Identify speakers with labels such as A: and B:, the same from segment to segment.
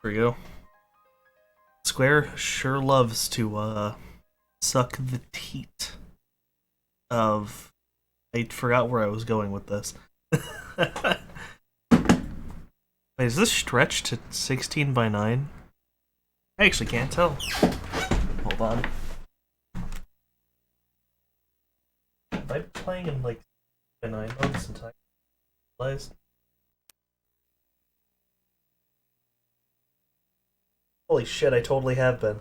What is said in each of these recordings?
A: There we go. Square sure loves to suck the teat of. I forgot where I was going with this. Wait, is this stretched to 16 by 9? I actually can't tell. Hold on. Have I been playing in like 9 mode since I realized? Holy shit, I totally have been.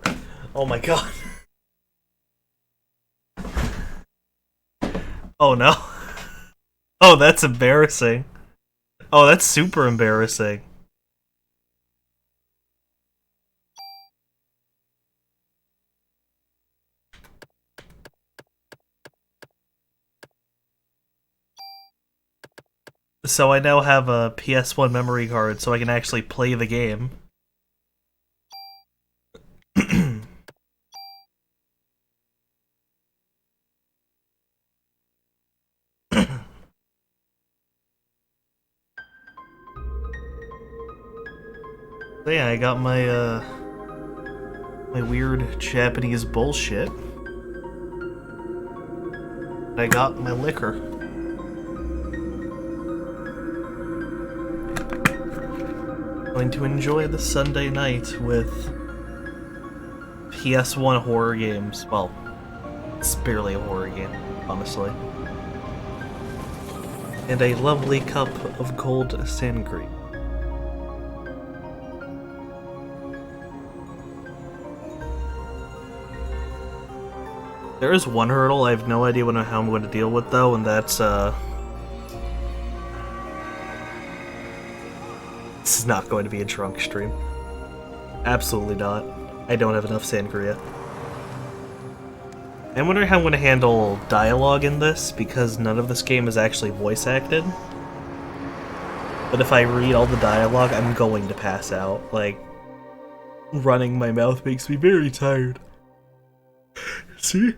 A: Oh my god. Oh no. Oh, that's embarrassing. Oh, that's super embarrassing. So I now have a PS1 memory card so I can actually play the game. So yeah, I got my my weird Japanese bullshit. I got my liquor. Going to enjoy the Sunday night with PS1 horror games. Well, it's barely a horror game, honestly. And a lovely cup of cold sangria. There is one hurdle I have no idea how I'm going to deal with, though, and that's, this is not going to be a drunk stream. Absolutely not. I don't have enough sangria. I'm wondering how I'm going to handle dialogue in this, because none of this game is actually voice acted. But if I read all the dialogue, I'm going to pass out. Like, running my mouth makes me very tired. See?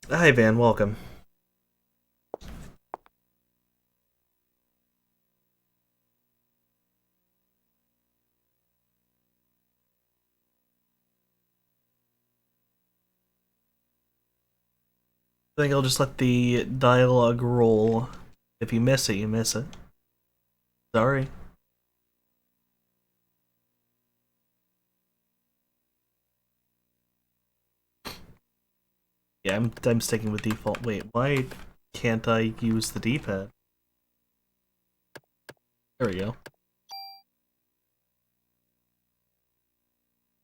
A: Hi, Van. Welcome. I think I'll just let the dialogue roll. If you miss it, you miss it. Sorry. Yeah, I'm sticking with default. Wait, why can't I use the D-pad? There we go.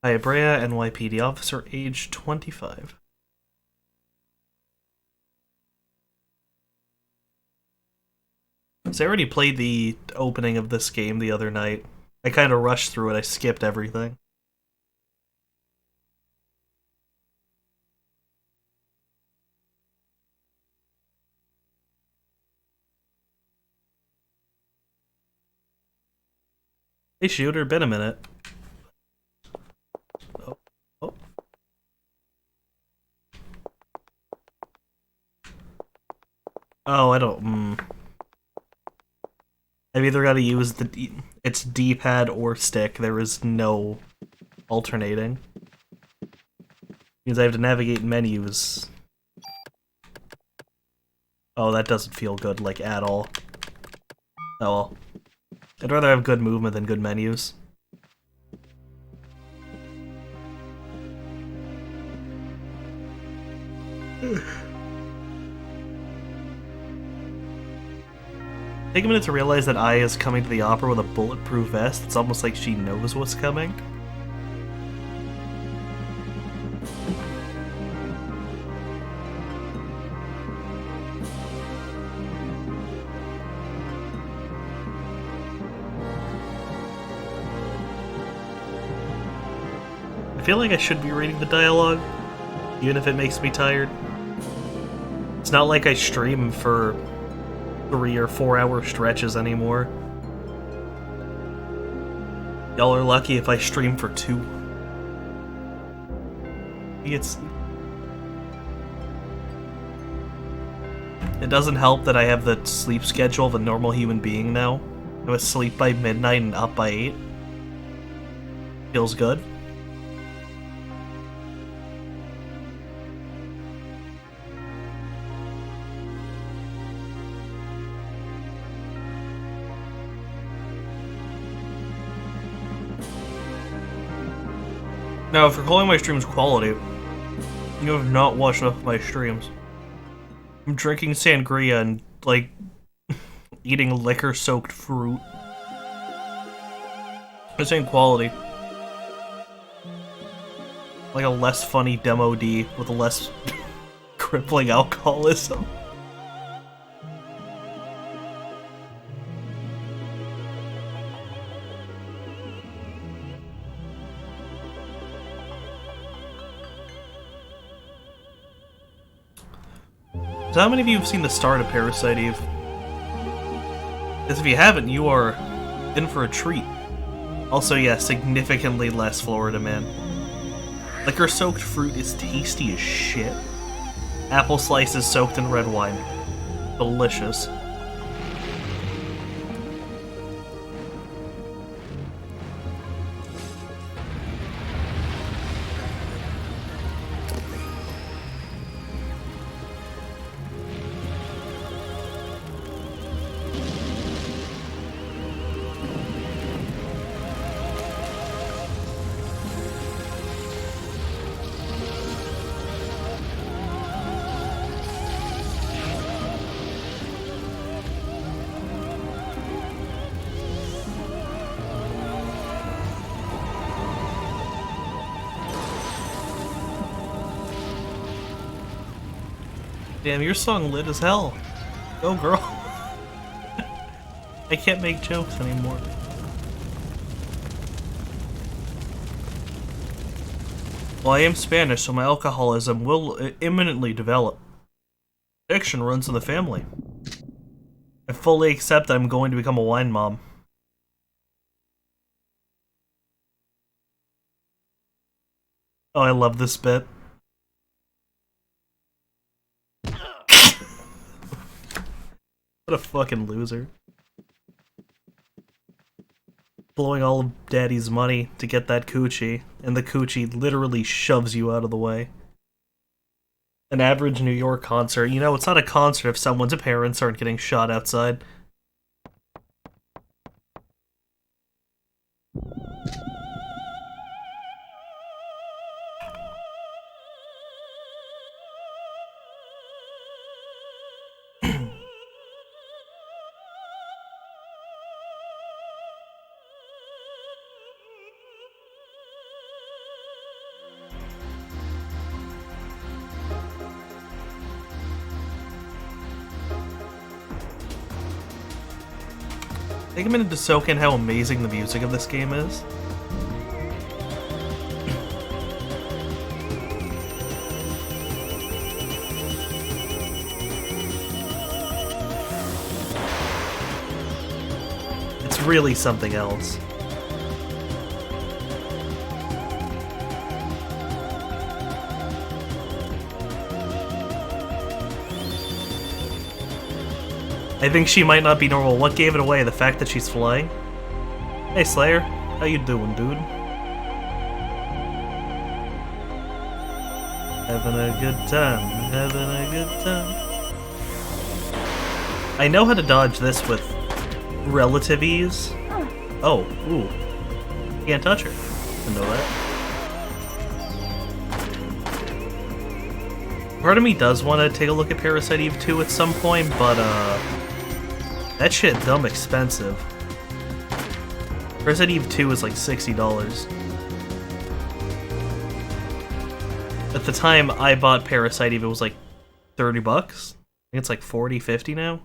A: Hi, Abrea, NYPD officer, age 25. So I already played the opening of this game the other night. I kind of rushed through it, I skipped everything. Hey shooter, been a minute. Oh. Oh. Oh, I don't... I've either got to use its D-pad or stick. There is no alternating. Means I have to navigate menus. Oh, that doesn't feel good, like, at all. Oh well. I'd rather have good movement than good menus. Take a minute to realize that Aya is coming to the opera with a bulletproof vest. It's almost like she knows what's coming. I feel like I should be reading the dialogue, even if it makes me tired. It's not like I stream for 3 or 4 hour stretches anymore. Y'all are lucky if I stream for 2. It doesn't help that I have the sleep schedule of a normal human being now. I'm asleep by midnight and up by 8. Feels good. Now, if you're calling my streams quality, you have not watched enough of my streams. I'm drinking sangria and, like, eating liquor-soaked fruit. This ain't quality. Like a less funny Demo D with a less crippling alcoholism. So how many of you have seen the start of Parasite Eve? Because if you haven't, you are in for a treat. Also, yeah, significantly less Florida Man. Liquor-soaked fruit is tasty as shit. Apple slices soaked in red wine. Delicious. Damn, your song lit as hell. Go, girl. I can't make jokes anymore. Well, I am Spanish, so my alcoholism will imminently develop. Addiction runs in the family. I fully accept that I'm going to become a wine mom. Oh, I love this bit. What a fucking loser. Blowing all of daddy's money to get that coochie, and the coochie literally shoves you out of the way. An average New York concert. You know, it's not a concert if someone's parents aren't getting shot outside. Take a minute to soak in how amazing the music of this game is. It's really something else. I think she might not be normal. What gave it away? The fact that she's flying? Hey Slayer, how you doing, dude? Having a good time, having a good time. I know how to dodge this with relative ease. Oh, ooh. Can't touch her. I know that. Part of me does want to take a look at Parasite Eve 2 at some point, but that shit dumb expensive. Parasite Eve 2 is like $60. At the time I bought Parasite Eve, it was like 30 bucks. I think it's like 40, 50 now.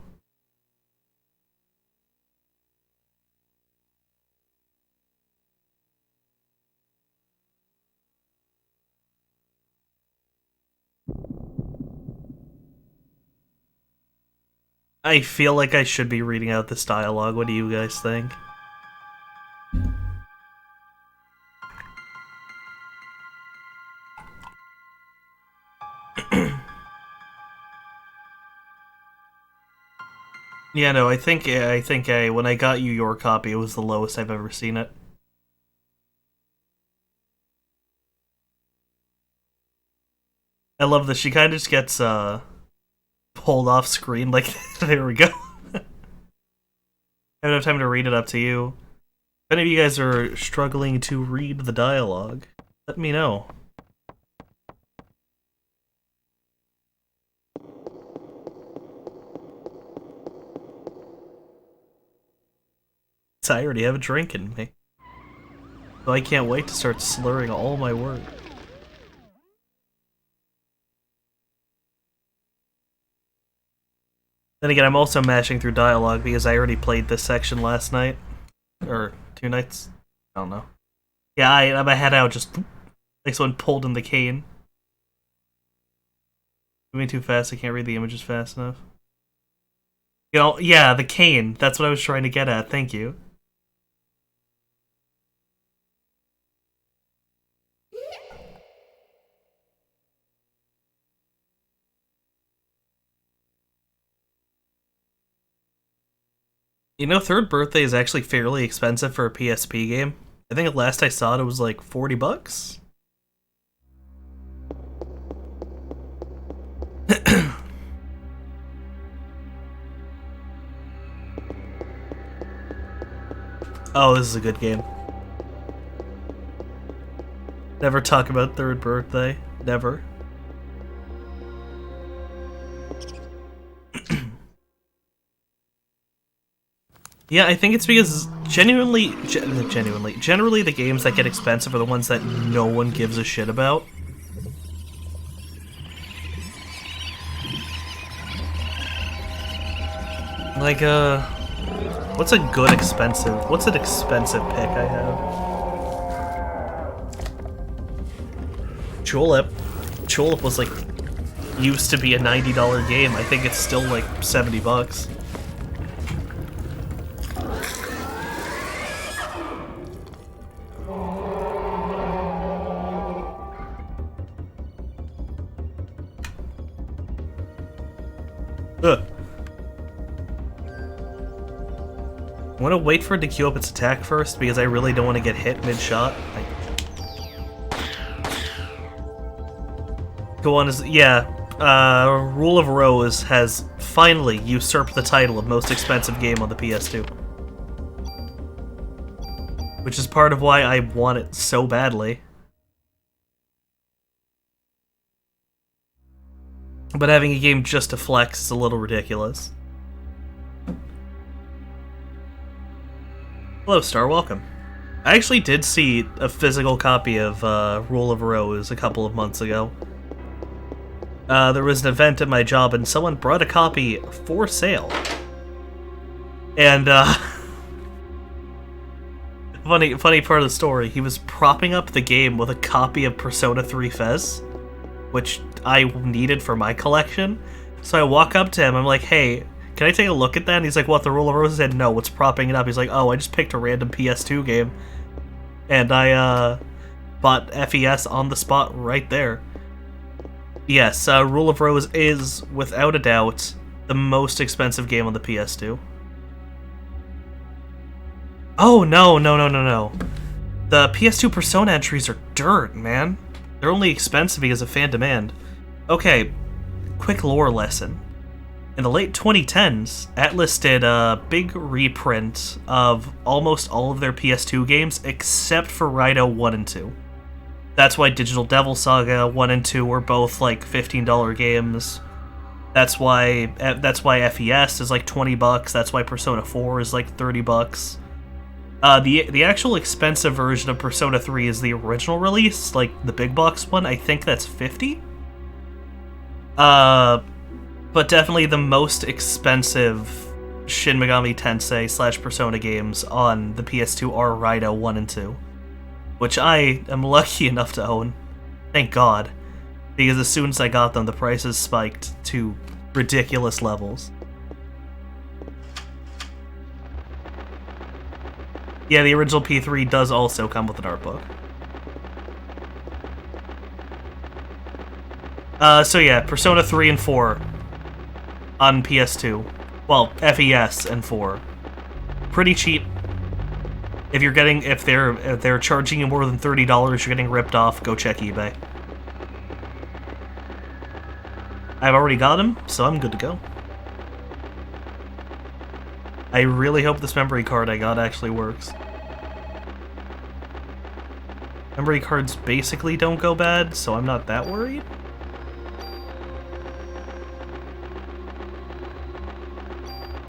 A: I feel like I should be reading out this dialogue. What do you guys think? Yeah, no, I think when I got you your copy, it was the lowest I've ever seen it. I love that she kind of just gets pulled off screen. Like, there we go. I don't have time to read it up to you. If any of you guys are struggling to read the dialogue, let me know. So I already have a drink in me. So I can't wait to start slurring all my words. Then again, I'm also mashing through dialogue because I already played this section last night. Or 2 nights? I don't know. Yeah, I had my head out just like someone pulled in the cane. Moving too fast, I can't read the images fast enough. You know, yeah, the cane. That's what I was trying to get at. Thank you. You know, Third Birthday is actually fairly expensive for a PSP game. I think last I saw it, it was like 40 bucks. Oh, this is a good game. Never talk about Third Birthday. Never. Yeah, I think it's because generally the games that get expensive are the ones that no one gives a shit about. Like, what's an expensive pick I have? Julep was like, used to be a $90 game. I think it's still like 70 bucks. Ugh. I want to wait for it to queue up its attack first because I really don't want to get hit mid-shot. Go on is Rule of Rose has finally usurped the title of most expensive game on the PS2. Which is part of why I want it so badly. But having a game just to flex is a little ridiculous. Hello, Star, welcome. I actually did see a physical copy of Rule of Rose a couple of months ago. There was an event at my job and someone brought a copy for sale. And, funny part of the story, he was propping up the game with a copy of Persona 3 Fez, which I needed for my collection. So I walk up to him, I'm like, hey, can I take a look at that? And he's like, what, the Rule of Rose? I said, no, what's propping it up? He's like, oh, I just picked a random PS2 game. And I, bought FES on the spot right there. Yes, Rule of Rose is, without a doubt, the most expensive game on the PS2. Oh, no. The PS2 Persona entries are dirt, man. They're only expensive because of fan demand. Okay, quick lore lesson. In the late 2010s, Atlus did a big reprint of almost all of their PS2 games except for Raito 1 and 2. That's why Digital Devil Saga 1 and 2 were both like $15 games. That's why FES is like 20 bucks. That's why Persona 4 is like 30 bucks. The actual expensive version of Persona 3 is the original release, like the big box one. I think that's 50. But definitely the most expensive Shin Megami Tensei / Persona games on the PS2 are Raito 1 and 2. Which I am lucky enough to own. Thank God. Because as soon as I got them, the prices spiked to ridiculous levels. Yeah, the original P3 does also come with an art book. So yeah, Persona 3 and 4 on PS2. Well, FES and 4. Pretty cheap. If they're charging you more than $30, you're getting ripped off. Go check eBay. I've already got them, so I'm good to go. I really hope this memory card I got actually works. Memory cards basically don't go bad, so I'm not that worried.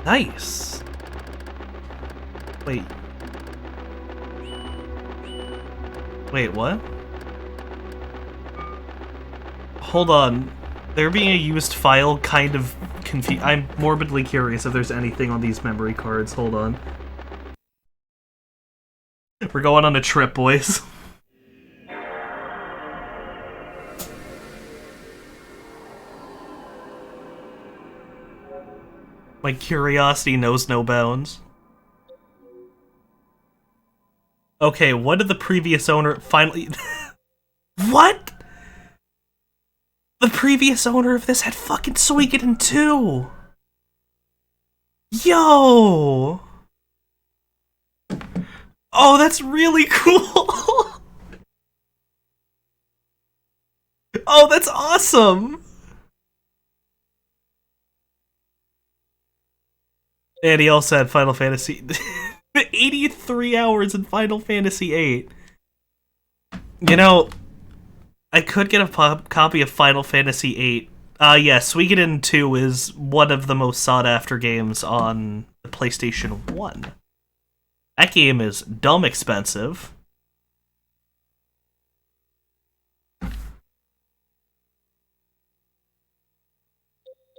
A: Nice! Wait. Wait, what? Hold on. There being a used file kind of I'm morbidly curious if there's anything on these memory cards. Hold on. We're going on a trip, boys. My curiosity knows no bounds. Okay, what did the previous owner finally... What?! The previous owner of this had fucking Suikoden 2! Yo! Oh, that's really cool! Oh, that's awesome! And he also had Final Fantasy... 83 hours in Final Fantasy VIII. You know, I could get a copy of Final Fantasy VIII. Yeah, Suikoden 2 is one of the most sought-after games on the PlayStation 1. That game is dumb expensive.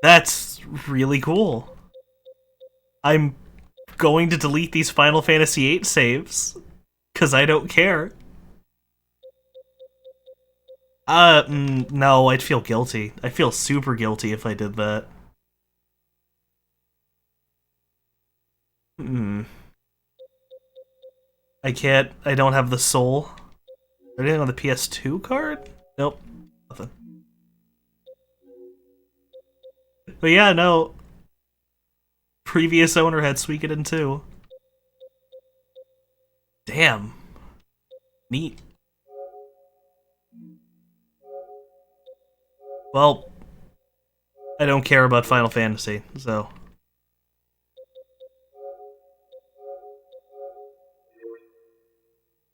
A: That's really cool. I'm going to delete these Final Fantasy VIII saves, because I don't care. No, I'd feel guilty. I'd feel super guilty if I did that. I don't have the soul. Anything on the PS2 card? Nope. Nothing. But yeah, no. Previous owner had Suikoden 2. Damn. Neat. Well, I don't care about Final Fantasy, so...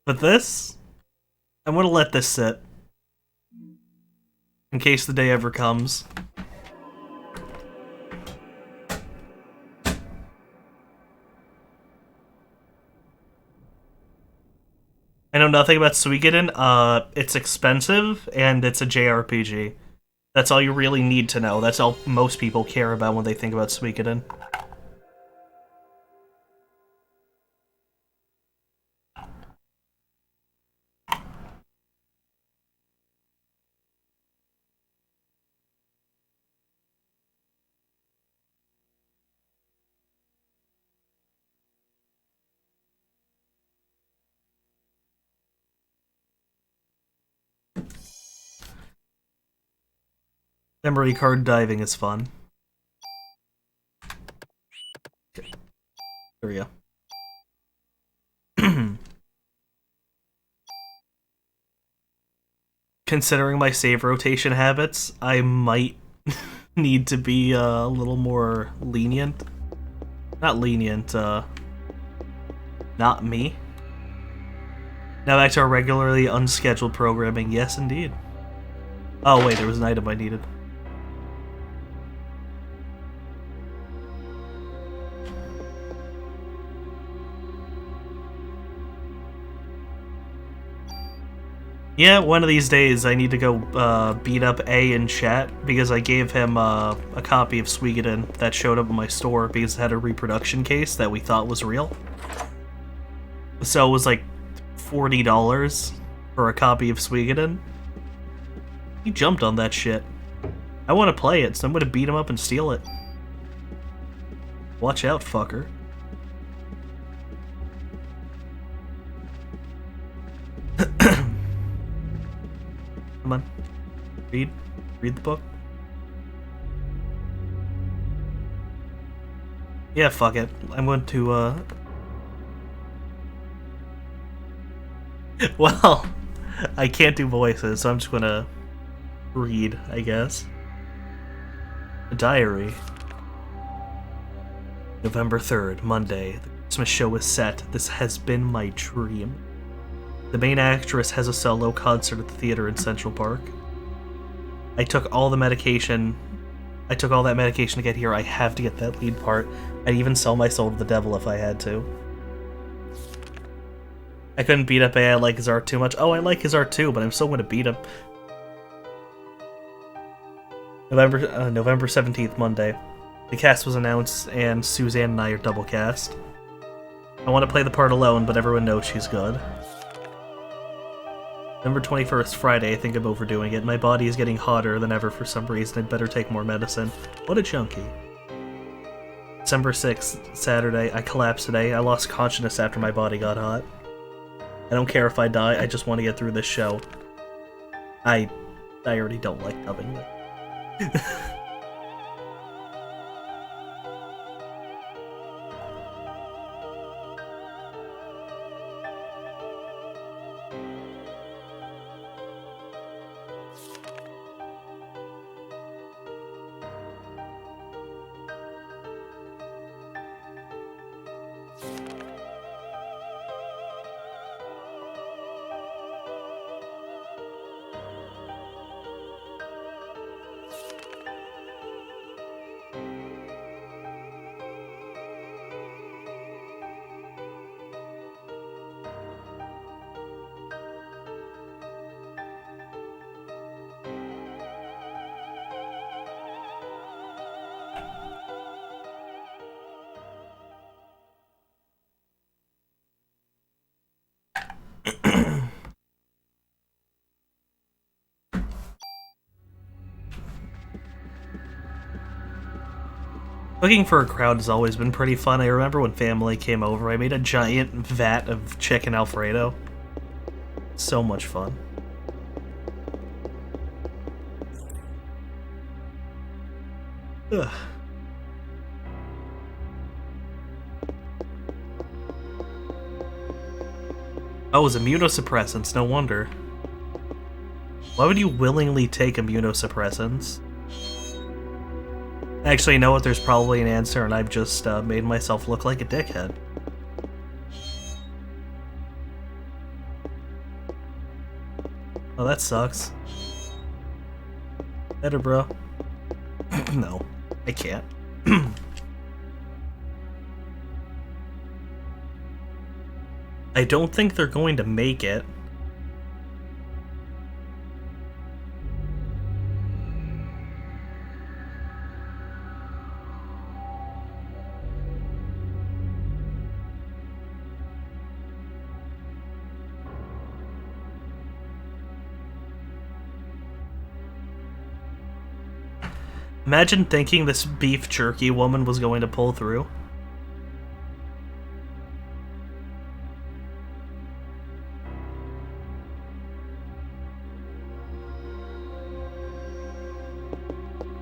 A: But this? I'm gonna let this sit. In case the day ever comes. I know nothing about Suikoden. It's expensive, and it's a JRPG. That's all you really need to know. That's all most people care about when they think about Suikoden. Memory card diving is fun. Okay. There we go. Considering my save rotation habits, I might need to be a little more lenient. Not lenient, not me. Now back to our regularly unscheduled programming. Yes, indeed. Oh wait, there was an item I needed. Yeah, one of these days I need to go beat up A in chat because I gave him a copy of Suikoden that showed up in my store because it had a reproduction case that we thought was real. So it was like $40 for a copy of Suikoden. He jumped on that shit. I want to play it, so I'm going to beat him up and steal it. Watch out, fucker. Come on. Read the book. Yeah, fuck it. I'm going to, well, I can't do voices, so I'm just gonna read, I guess. A diary. November 3rd, Monday. The Christmas show is set. This has been my dream. The main actress has a solo concert at the theater in Central Park. I took all that medication to get here. I have to get that lead part. I'd even sell my soul to the devil if I had to. I couldn't beat up I like his art too much. Oh, I like his art too, but I'm still going to beat him. November 17th, Monday. The cast was announced, and Suzanne and I are double cast. I want to play the part alone, but everyone knows she's good. November 21st, Friday. I think I'm overdoing it. My body is getting hotter than ever for some reason. I'd better take more medicine. What a junkie. December 6th, Saturday. I collapsed today. I lost consciousness after my body got hot. I don't care if I die, I just want to get through this show. I already don't like dubbing it. Cooking for a crowd has always been pretty fun. I remember when family came over, I made a giant vat of chicken Alfredo. So much fun. Ugh. Oh, it was immunosuppressants, no wonder. Why would you willingly take immunosuppressants? Actually, you know what? There's probably an answer, and I've just made myself look like a dickhead. Oh, that sucks. Better, bro. No, I can't. I don't think they're going to make it. Imagine thinking this beef jerky woman was going to pull through.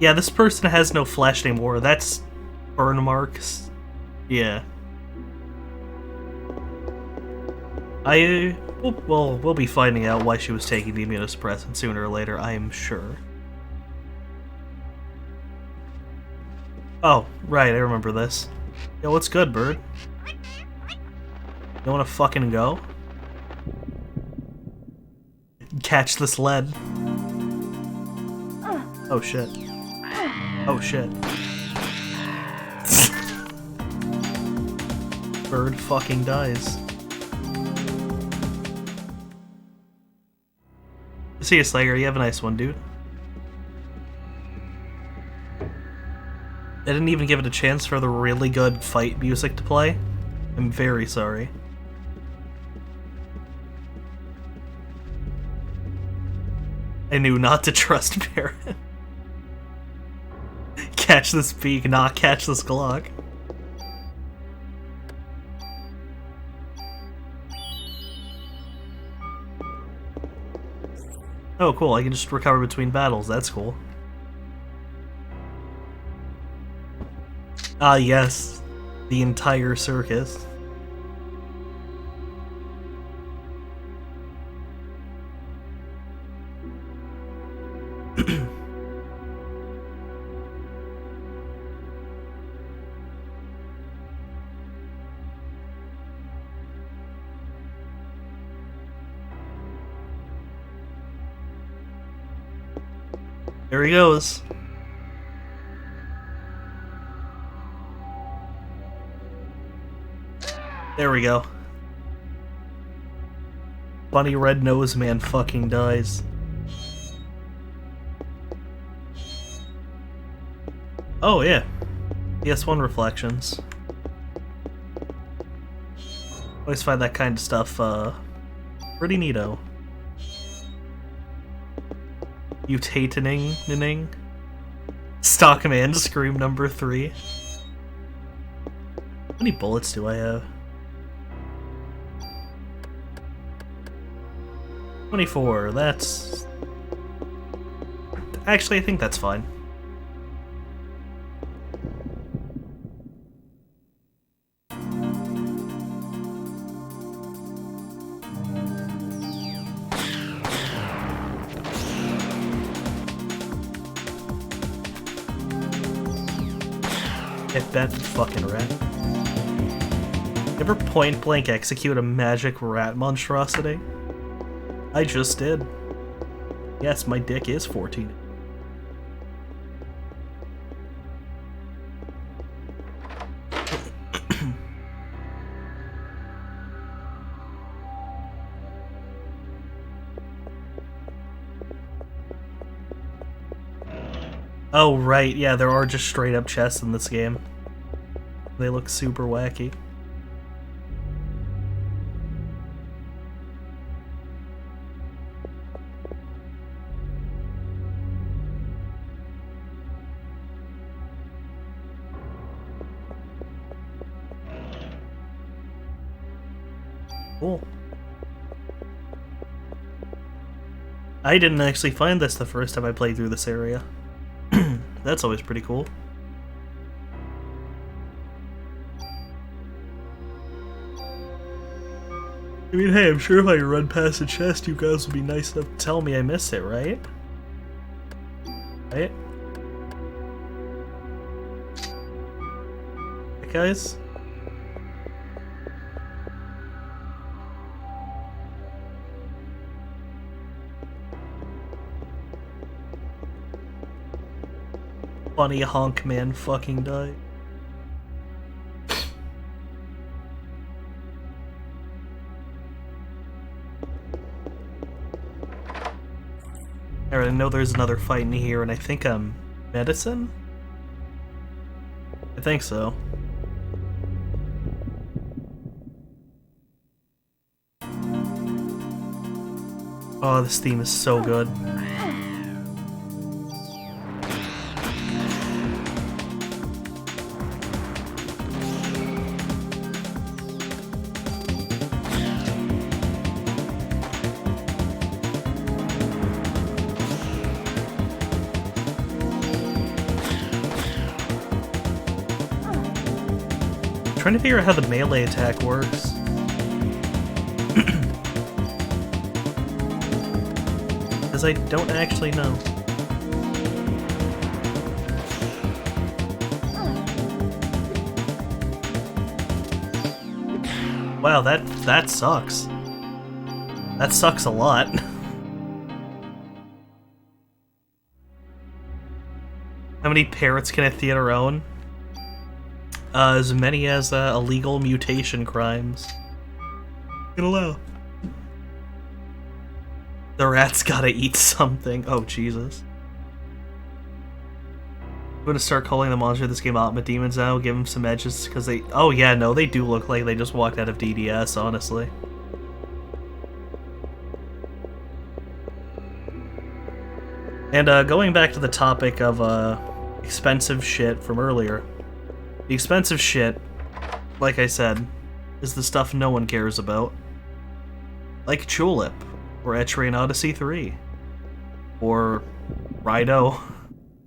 A: Yeah, this person has no flesh anymore. That's burn marks. Yeah. We'll be finding out why she was taking the immunosuppressant sooner or later, I am sure. Oh, right, I remember this. Yo, what's good, bird? You wanna fucking go? Catch this lead. Oh shit. Oh shit. Bird fucking dies. See you, Slayer. You have a nice one, dude. I didn't even give it a chance for the really good fight music to play. I'm very sorry. I knew not to trust Baron. Catch this beak, not catch this Glock. Oh, cool. I can just recover between battles. That's cool. Ah, yes. The entire circus. There he goes. There we go. Funny red nose man fucking dies. Oh yeah. PS1 reflections. Always find that kind of stuff pretty neato. Mutating. Stockman Scream number 3. How many bullets do I have? 24, that's... Actually, I think that's fine. Get that fucking rat. Ever point blank execute a magic rat monstrosity? I just did. Yes, my dick is 14. Oh, right, yeah, there are just straight up chests in this game. They look super wacky. Cool. I didn't actually find this the first time I played through this area. That's always pretty cool. I mean, hey, I'm sure if I run past the chest, you guys will be nice enough to tell me I missed it, right? Right? Right, guys? Funny honk man fucking died. Alright, I know there's another fight in here, and I think I'm medicine? I think so. Oh, this theme is so good. Trying to figure out how the melee attack works. Because I don't actually know. Wow, that sucks. That sucks a lot. How many parrots can a theater own? As many as illegal mutation crimes. Gonna allow. The rat's gotta eat something. Oh, Jesus. I'm gonna start calling the monster of this game Ultimate Demons now, give them some edges, because they... Oh yeah, no, they do look like they just walked out of DDS, honestly. And going back to the topic of expensive shit from earlier. The expensive shit, like I said, is the stuff no one cares about. Like Tulip, or Etrian Odyssey 3, or Rido,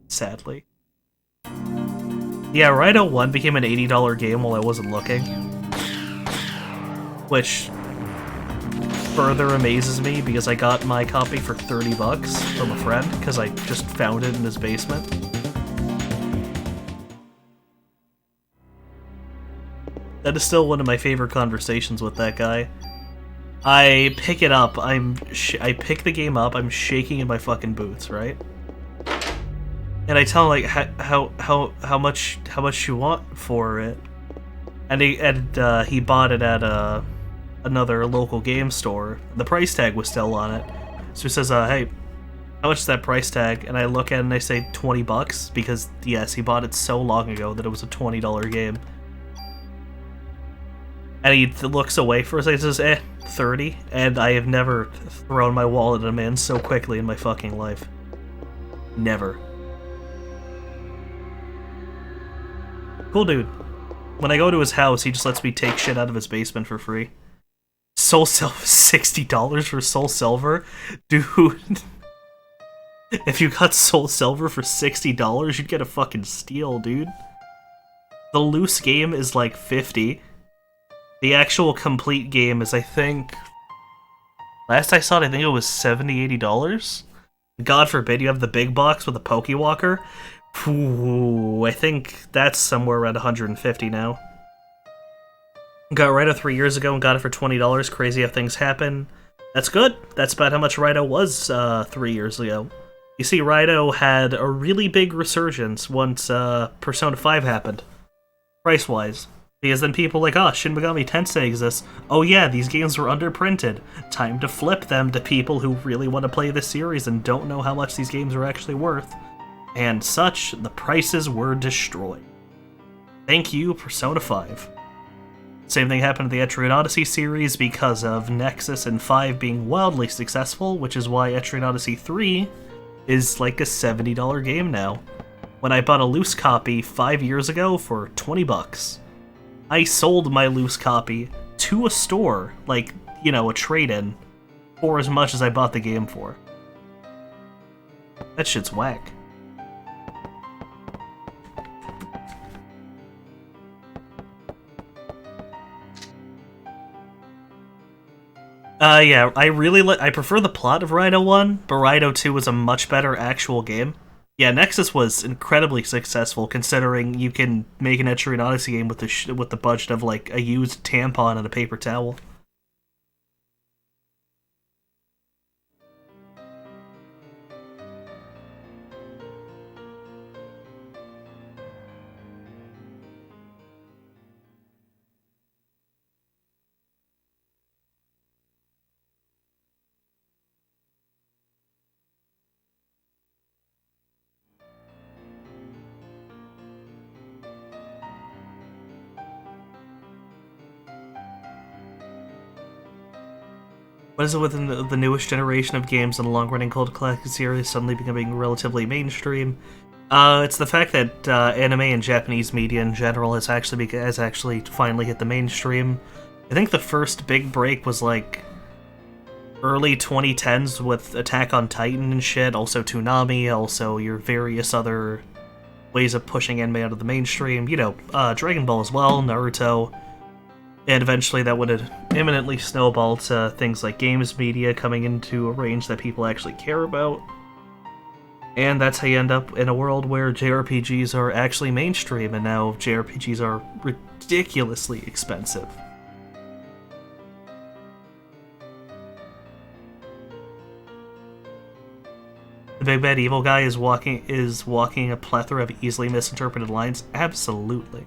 A: sadly. Yeah, Rhino 1 became an $80 game while I wasn't looking. Which further amazes me because I got my copy for 30 bucks from a friend because I just found it in his basement. That is still one of my favorite conversations with that guy. I pick it up, I pick the game up, I'm shaking in my fucking boots, right? And I tell him like how much you want for it, and he bought it at another local game store. The price tag was still on it, so he says, "Hey, how much is that price tag?" And I look at it and I say 20 bucks because yes, he bought it so long ago that it was a $20 game. And he looks away for a second and says, 30? And I have never thrown my wallet at a man so quickly in my fucking life. Never. Cool dude. When I go to his house, he just lets me take shit out of his basement for free. Soul Silver, $60 for Soul Silver? Dude. If you got Soul Silver for $60, you'd get a fucking steal, dude. The loose game is like 50. The actual complete game is, I think... Last I saw it, I think it was $70, $80. God forbid you have the big box with a Pokewalker. Ooh, I think that's somewhere around 150 now. Got Rhino 3 years ago and got it for $20. Crazy how things happen. That's good. That's about how much Rhino was 3 years ago. You see, Rhino had a really big resurgence once Persona 5 happened. Price-wise. Because then people like, oh, Shin Megami Tensei exists. Oh yeah, these games were underprinted. Time to flip them to people who really want to play this series and don't know how much these games are actually worth. And such, the prices were destroyed. Thank you, Persona 5. Same thing happened to the Etrian Odyssey series because of Nexus and 5 being wildly successful, which is why Etrian Odyssey 3 is like a $70 game now. When I bought a loose copy 5 years ago for 20 bucks. I sold my loose copy to a store, like, you know, a trade-in, for as much as I bought the game for. That shit's whack. Yeah, I prefer the plot of Rhino 1, but Rhino 2 was a much better actual game. Yeah, Nexus was incredibly successful, considering you can make an Etrian Odyssey game with the budget of, like, a used tampon and a paper towel. What is it within the newest generation of games and long-running cult classic series suddenly becoming relatively mainstream? It's the fact that anime and Japanese media in general has actually finally hit the mainstream. I think the first big break was like early 2010s with Attack on Titan and shit, also Toonami, also your various other ways of pushing anime out of the mainstream. You know, Dragon Ball as well, Naruto. And eventually that would have imminently snowballed to things like games media coming into a range that people actually care about. And that's how you end up in a world where JRPGs are actually mainstream, and now JRPGs are ridiculously expensive. The big bad evil guy is walking a plethora of easily misinterpreted lines? Absolutely.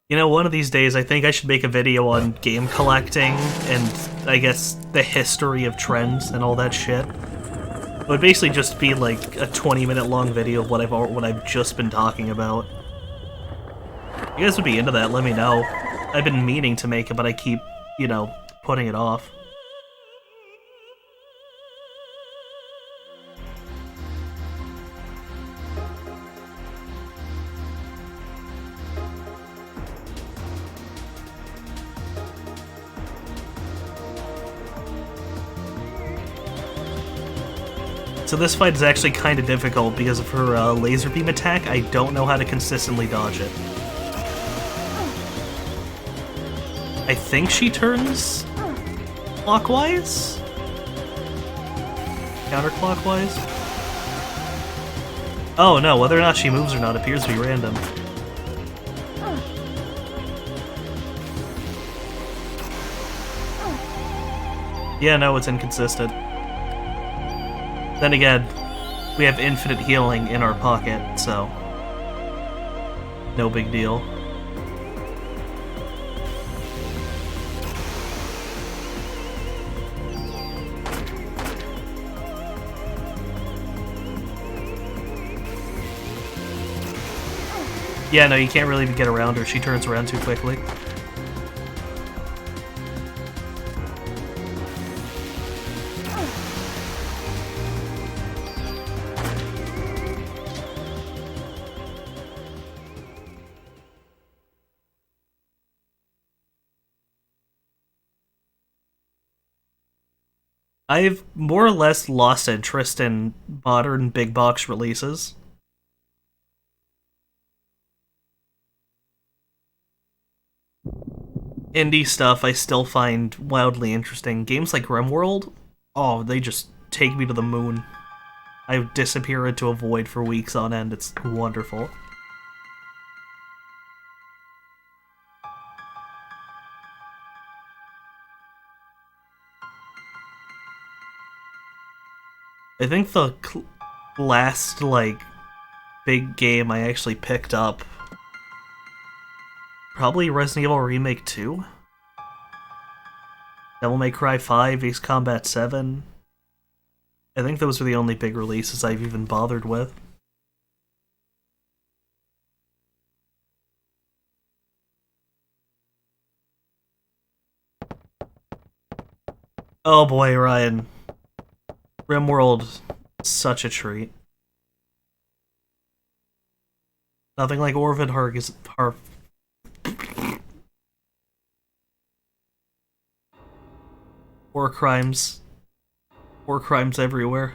A: You know, one of these days, I think I should make a video on game collecting and, I guess, the history of trends and all that shit. It would basically just be like a 20-minute long video of what I've just been talking about. If you guys would be into that, let me know. I've been meaning to make it, but I keep, you know, putting it off. So this fight is actually kind of difficult because of her laser beam attack. I don't know how to consistently dodge it. I think she turns clockwise? Counterclockwise? Oh no, whether or not she moves or not appears to be random. Yeah, no, it's inconsistent. Then again, we have infinite healing in our pocket, so no big deal. Yeah, no, you can't really get around her. She turns around too quickly. I've more or less lost interest in modern big box releases. Indie stuff I still find wildly interesting. Games like RimWorld, oh, they just take me to the moon. I disappear into a void for weeks on end. It's wonderful. I think the last, like, big game I actually picked up, probably Resident Evil Remake 2? Devil May Cry 5, Ace Combat 7. I think those are the only big releases I've even bothered with. Oh boy, Ryan. RimWorld, such a treat. Nothing like Orvid Harg is war crimes. War crimes everywhere.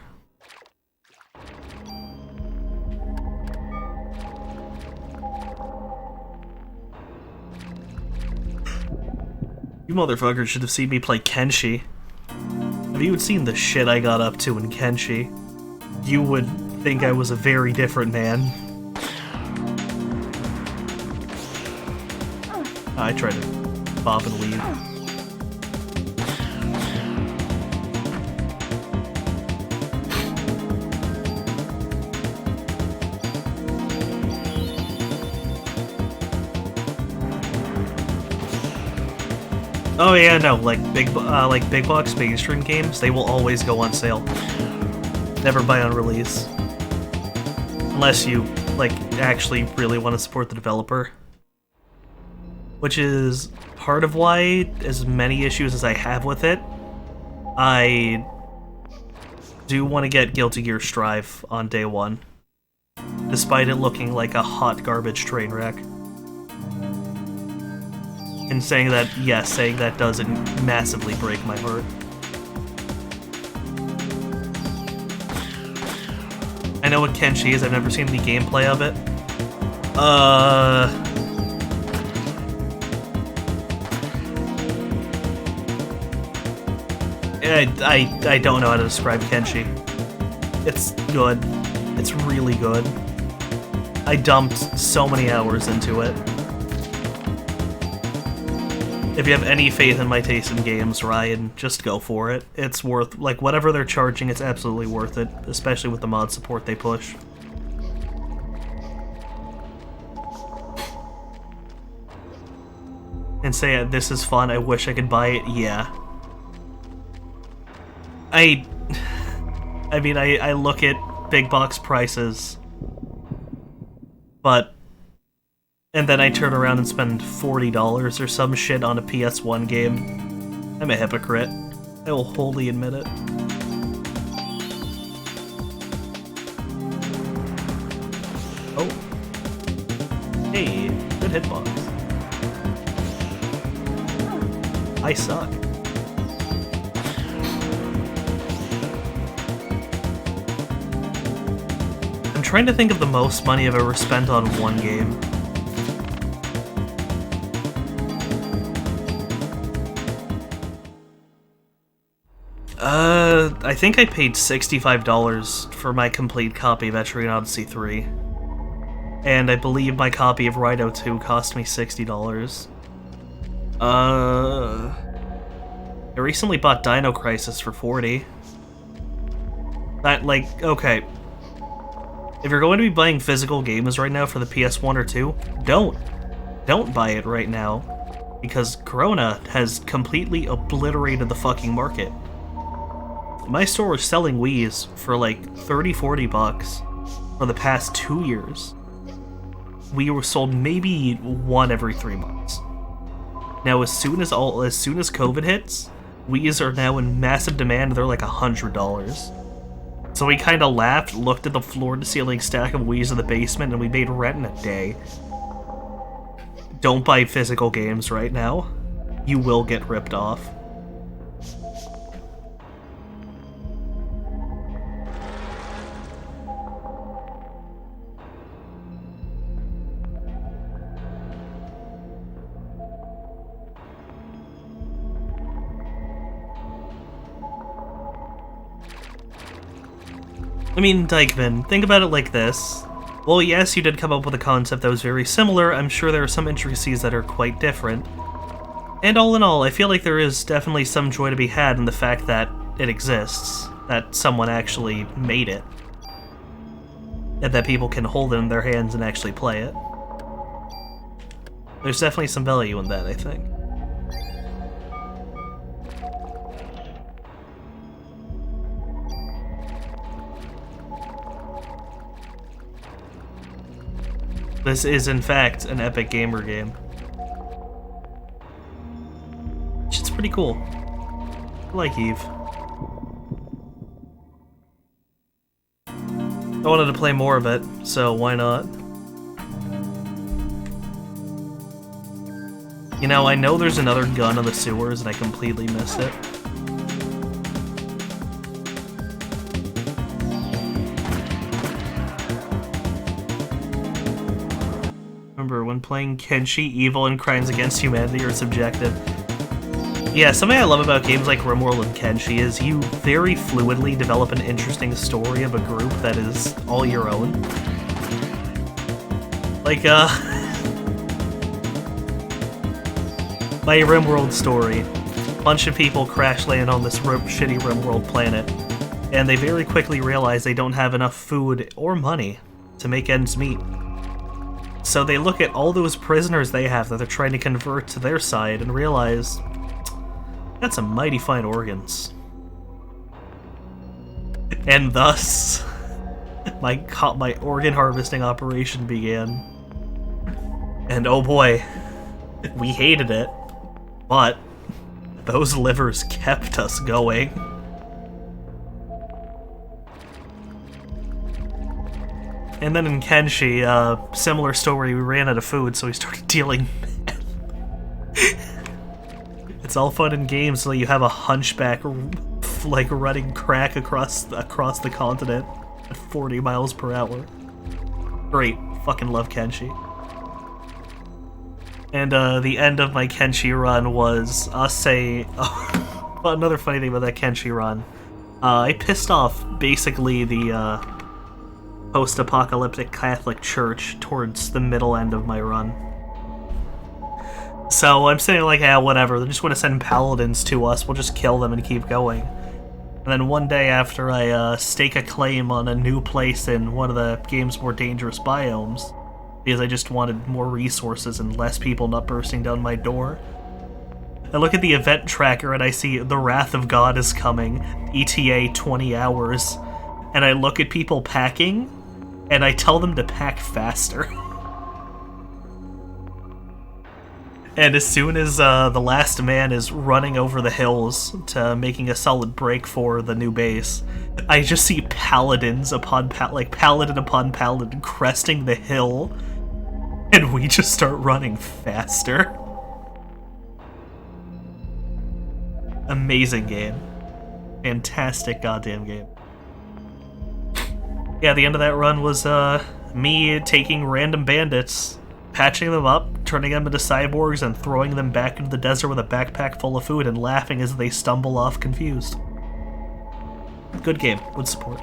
A: You motherfuckers should have seen me play Kenshi. If you had seen the shit I got up to in Kenshi, you would think I was a very different man. I try to bob and weave. Oh yeah, no, like big box mainstream games, they will always go on sale. Never buy on release. Unless you, like, actually really want to support the developer. Which is part of why, as many issues as I have with it, I do want to get Guilty Gear Strive on day one. Despite it looking like a hot garbage train wreck. And saying that, yes, saying that doesn't massively break my heart. I know what Kenshi is, I've never seen any gameplay of it. I don't know how to describe Kenshi. It's good. It's really good. I dumped so many hours into it. If you have any faith in my taste in games, Ryan, just go for it. It's worth, like, whatever they're charging, it's absolutely worth it, especially with the mod support they push. And say, this is fun, I wish I could buy it, yeah. I mean, I look at big box prices, but... and then I turn around and spend $40 or some shit on a PS1 game. I'm a hypocrite. I will wholly admit it. Oh. Hey, good hitbox. I suck. trying to think of the most money I've ever spent on one game. I think I paid $65 for my complete copy of Etrian Odyssey 3. And I believe my copy of Rhino 2 cost me $60. I recently bought Dino Crisis for $40. That, like, okay. If you're going to be buying physical games right now for the PS1 or 2, don't buy it right now. Because Corona has completely obliterated the fucking market. My store was selling Wii's for like $30–40 for the past 2 years. We were sold maybe one every 3 months. Now, as soon as COVID hits, Wii's are now in massive demand. They're like $100. So we kind of laughed, looked at the floor-to-ceiling stack of Wii's in the basement, and we made rent in a day. Don't buy physical games right now. You will get ripped off. I mean, Dykeman, think about it like this. Well, yes, you did come up with a concept that was very similar. I'm sure there are some intricacies that are quite different. And all in all, I feel like there is definitely some joy to be had in the fact that it exists, that someone actually made it, and that people can hold it in their hands and actually play it. There's definitely some value in that, I think. This is, in fact, an Epic Gamer game. Shit's pretty cool. I like Eve. I wanted to play more of it, so why not? You know, I know there's another gun in the sewers and I completely missed it. Remember, when playing Kenshi, evil and crimes against humanity are subjective. Yeah, something I love about games like RimWorld and Kenshi is you very fluidly develop an interesting story of a group that is all your own. Like, my RimWorld story. A bunch of people crash land on this shitty RimWorld planet, and they very quickly realize they don't have enough food or money to make ends meet. So they look at all those prisoners they have that they're trying to convert to their side and realize, that's some mighty fine organs. And thus, my organ harvesting operation began. And oh boy, we hated it, but those livers kept us going. And then in Kenshi, similar story, we ran out of food, so we started dealing meth. It's all fun and games until you have a hunchback, like, running crack across the continent at 40 miles per hour. Great. Fucking love Kenshi. And, the end of my Kenshi run was us say... Oh, another funny thing about that Kenshi run. I pissed off, basically, the, post-apocalyptic Catholic Church towards the middle end of my run. So I'm saying like, yeah, whatever, they just want to send paladins to us, we'll just kill them and keep going. And then one day after I stake a claim on a new place in one of the game's more dangerous biomes, because I just wanted more resources and less people not bursting down my door, I look at the event tracker and I see the Wrath of God is coming, ETA 20 hours, and I look at people packing, and I tell them to pack faster. And as soon as the last man is running over the hills to making a solid break for the new base, I just see paladins upon paladin upon paladin cresting the hill, and we just start running faster. Amazing game. Fantastic goddamn game. Yeah, the end of that run was me taking random bandits, patching them up, turning them into cyborgs, and throwing them back into the desert with a backpack full of food and laughing as they stumble off confused. Good game. Would support.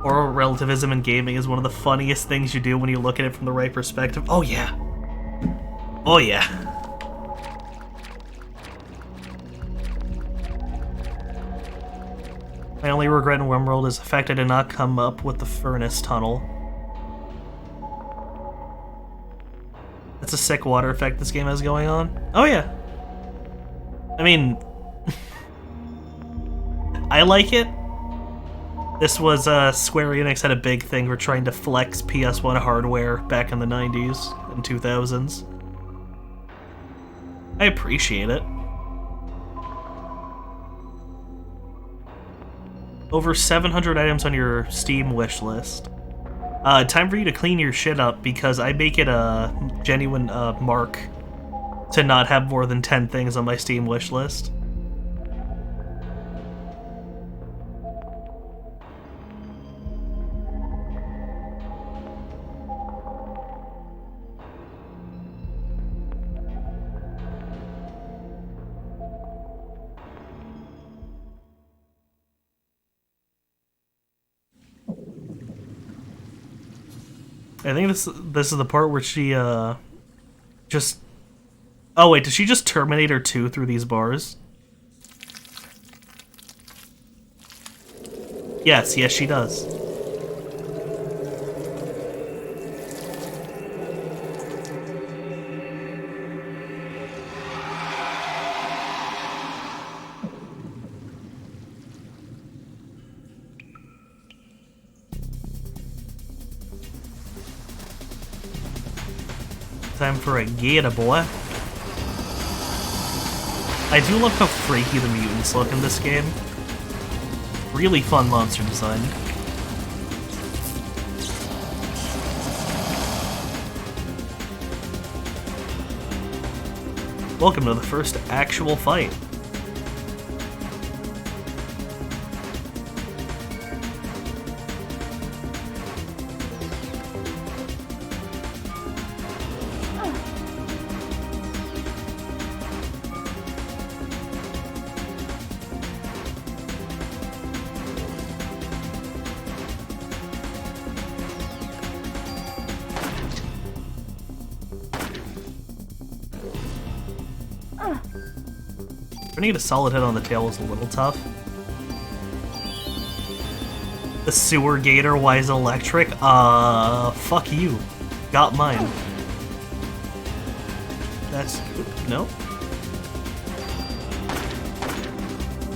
A: Oral relativism in gaming is one of the funniest things you do when you look at it from the right perspective. Oh yeah. Oh yeah. My only regret in Wormworld is the fact I did not come up with the furnace tunnel. That's a sick water effect this game has going on. Oh yeah. I mean, I like it. This was, Square Enix had a big thing for trying to flex PS1 hardware back in the 90s and 2000s. I appreciate it. Over 700 items on your Steam wish list. Time for you to clean your shit up because I make it a genuine mark to not have more than 10 things on my Steam wish list. I think this is the part where she just... Oh wait, did she just Terminator 2 through these bars? Yes, she does. Time for a gator, boy. I do love how freaky the mutants look in this game. Really fun monster design. Welcome to the first actual fight. Trying to get a solid hit on the tail was a little tough. The sewer gator, why is electric? Fuck you. Got mine. That's... Nope.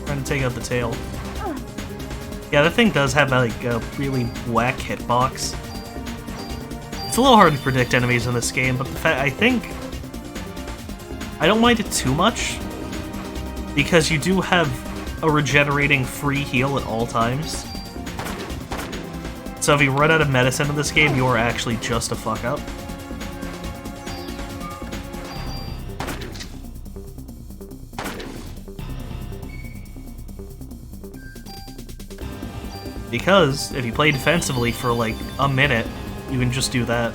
A: Trying to take out the tail. Yeah, that thing does have like a really whack hitbox. It's a little hard to predict enemies in this game, but the fact I think I don't mind it too much because you do have a regenerating free heal at all times. So if you run out of medicine in this game, you are actually just a fuck up. Because if you play defensively for like a minute, you can just do that.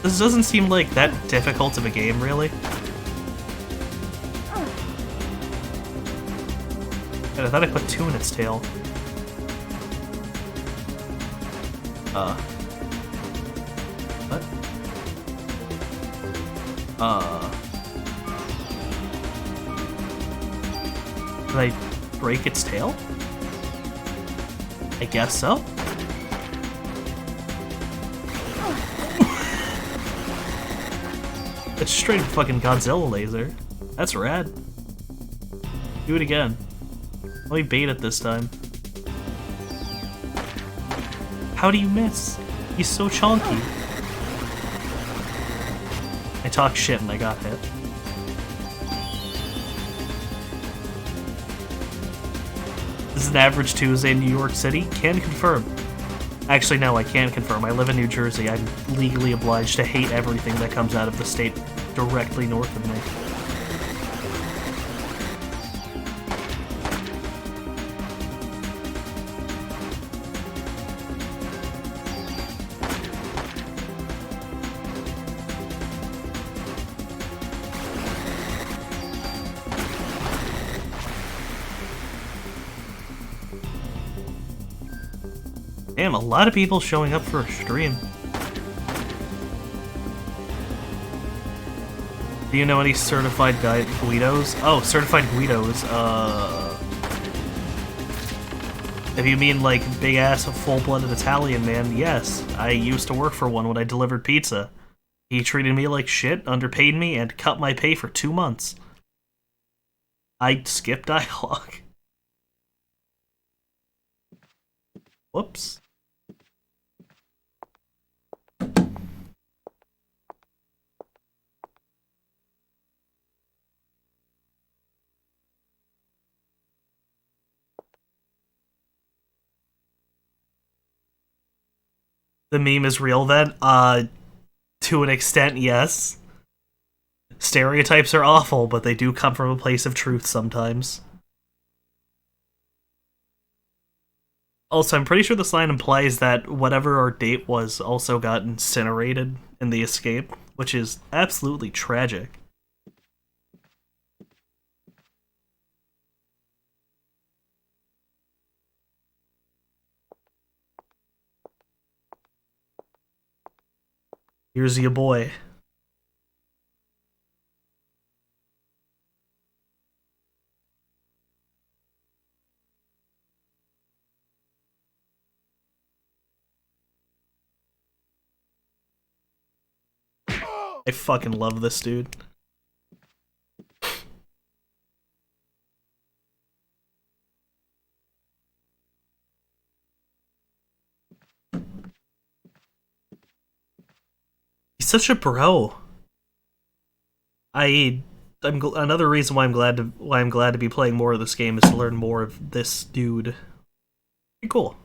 A: This doesn't seem like that difficult of a game, really. And I thought I put 2 in its tail. What? Did I break its tail? I guess so. It's straight up fucking Godzilla laser. That's rad. Do it again. Let me bait it this time. How do you miss? He's so chonky. I talked shit and I got hit. This is an average Tuesday in New York City. Can confirm. Actually, no, I can't confirm. I live in New Jersey. I'm legally obliged to hate everything that comes out of the state directly north of me. Damn, a lot of people showing up for a stream. Do you know any certified Guidos? Oh, certified Guidos, if you mean, like, big-ass, full-blooded Italian man, yes. I used to work for one when I delivered pizza. He treated me like shit, underpaid me, and cut my pay for 2 months. I skipped dialogue. Whoops. The meme is real then? To an extent, yes. Stereotypes are awful, but they do come from a place of truth sometimes. Also, I'm pretty sure this line implies that whatever our date was also got incinerated in the escape, which is absolutely tragic. Here's your boy. I fucking love this dude. He's such a bro. Another reason why I'm glad to be playing more of this game is to learn more of this dude. Pretty cool.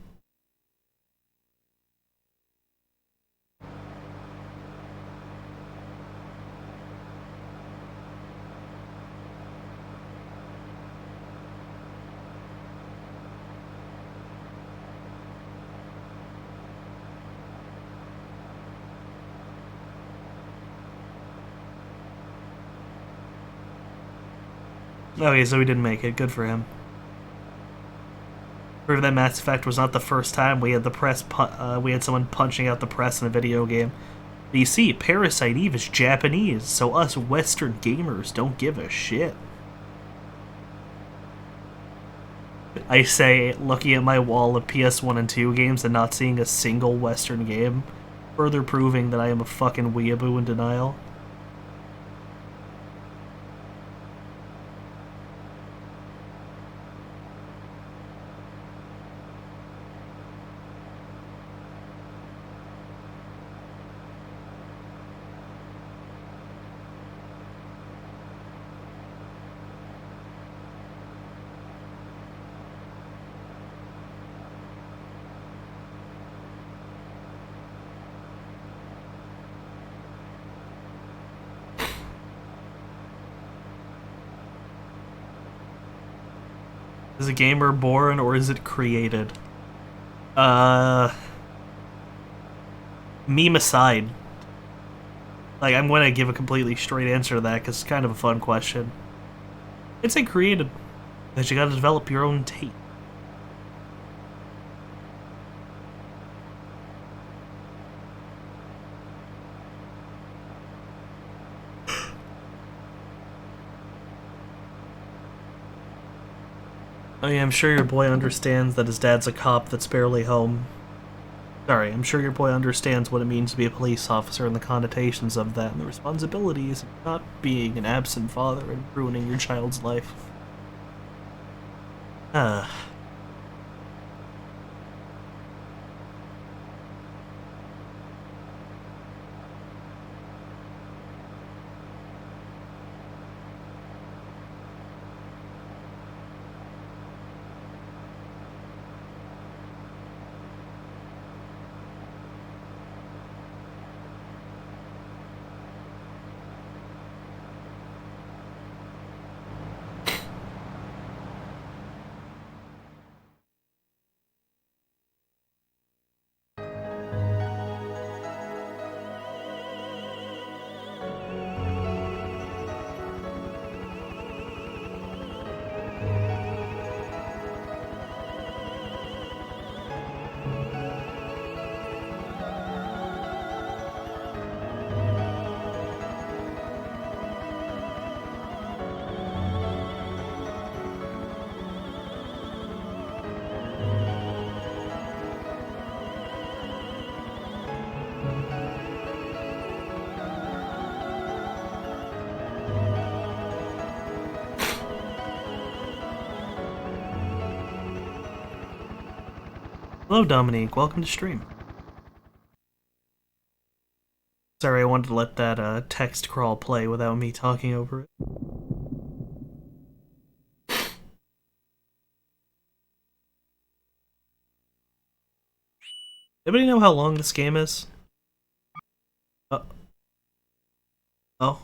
A: Okay, so he didn't make it. Good for him. Proof that Mass Effect was not the first time we had we had someone punching out the press in a video game. But you see, Parasite Eve is Japanese, so us Western gamers don't give a shit. I say, looking at my wall of PS1 and 2 games and not seeing a single Western game, further proving that I am a fucking weeaboo in denial. Is a gamer born or is it created? Meme aside. Like, I'm gonna give a completely straight answer to that because it's kind of a fun question. I'd say created. Because you gotta develop your own taste. Oh yeah, I'm sure your boy understands that his dad's a cop that's barely home. Sorry, I'm sure your boy understands what it means to be a police officer and the connotations of that and the responsibilities of not being an absent father and ruining your child's life. Hello, Dominique. Welcome to stream. Sorry, I wanted to let that text crawl play without me talking over it. Anybody know how long this game is? Oh.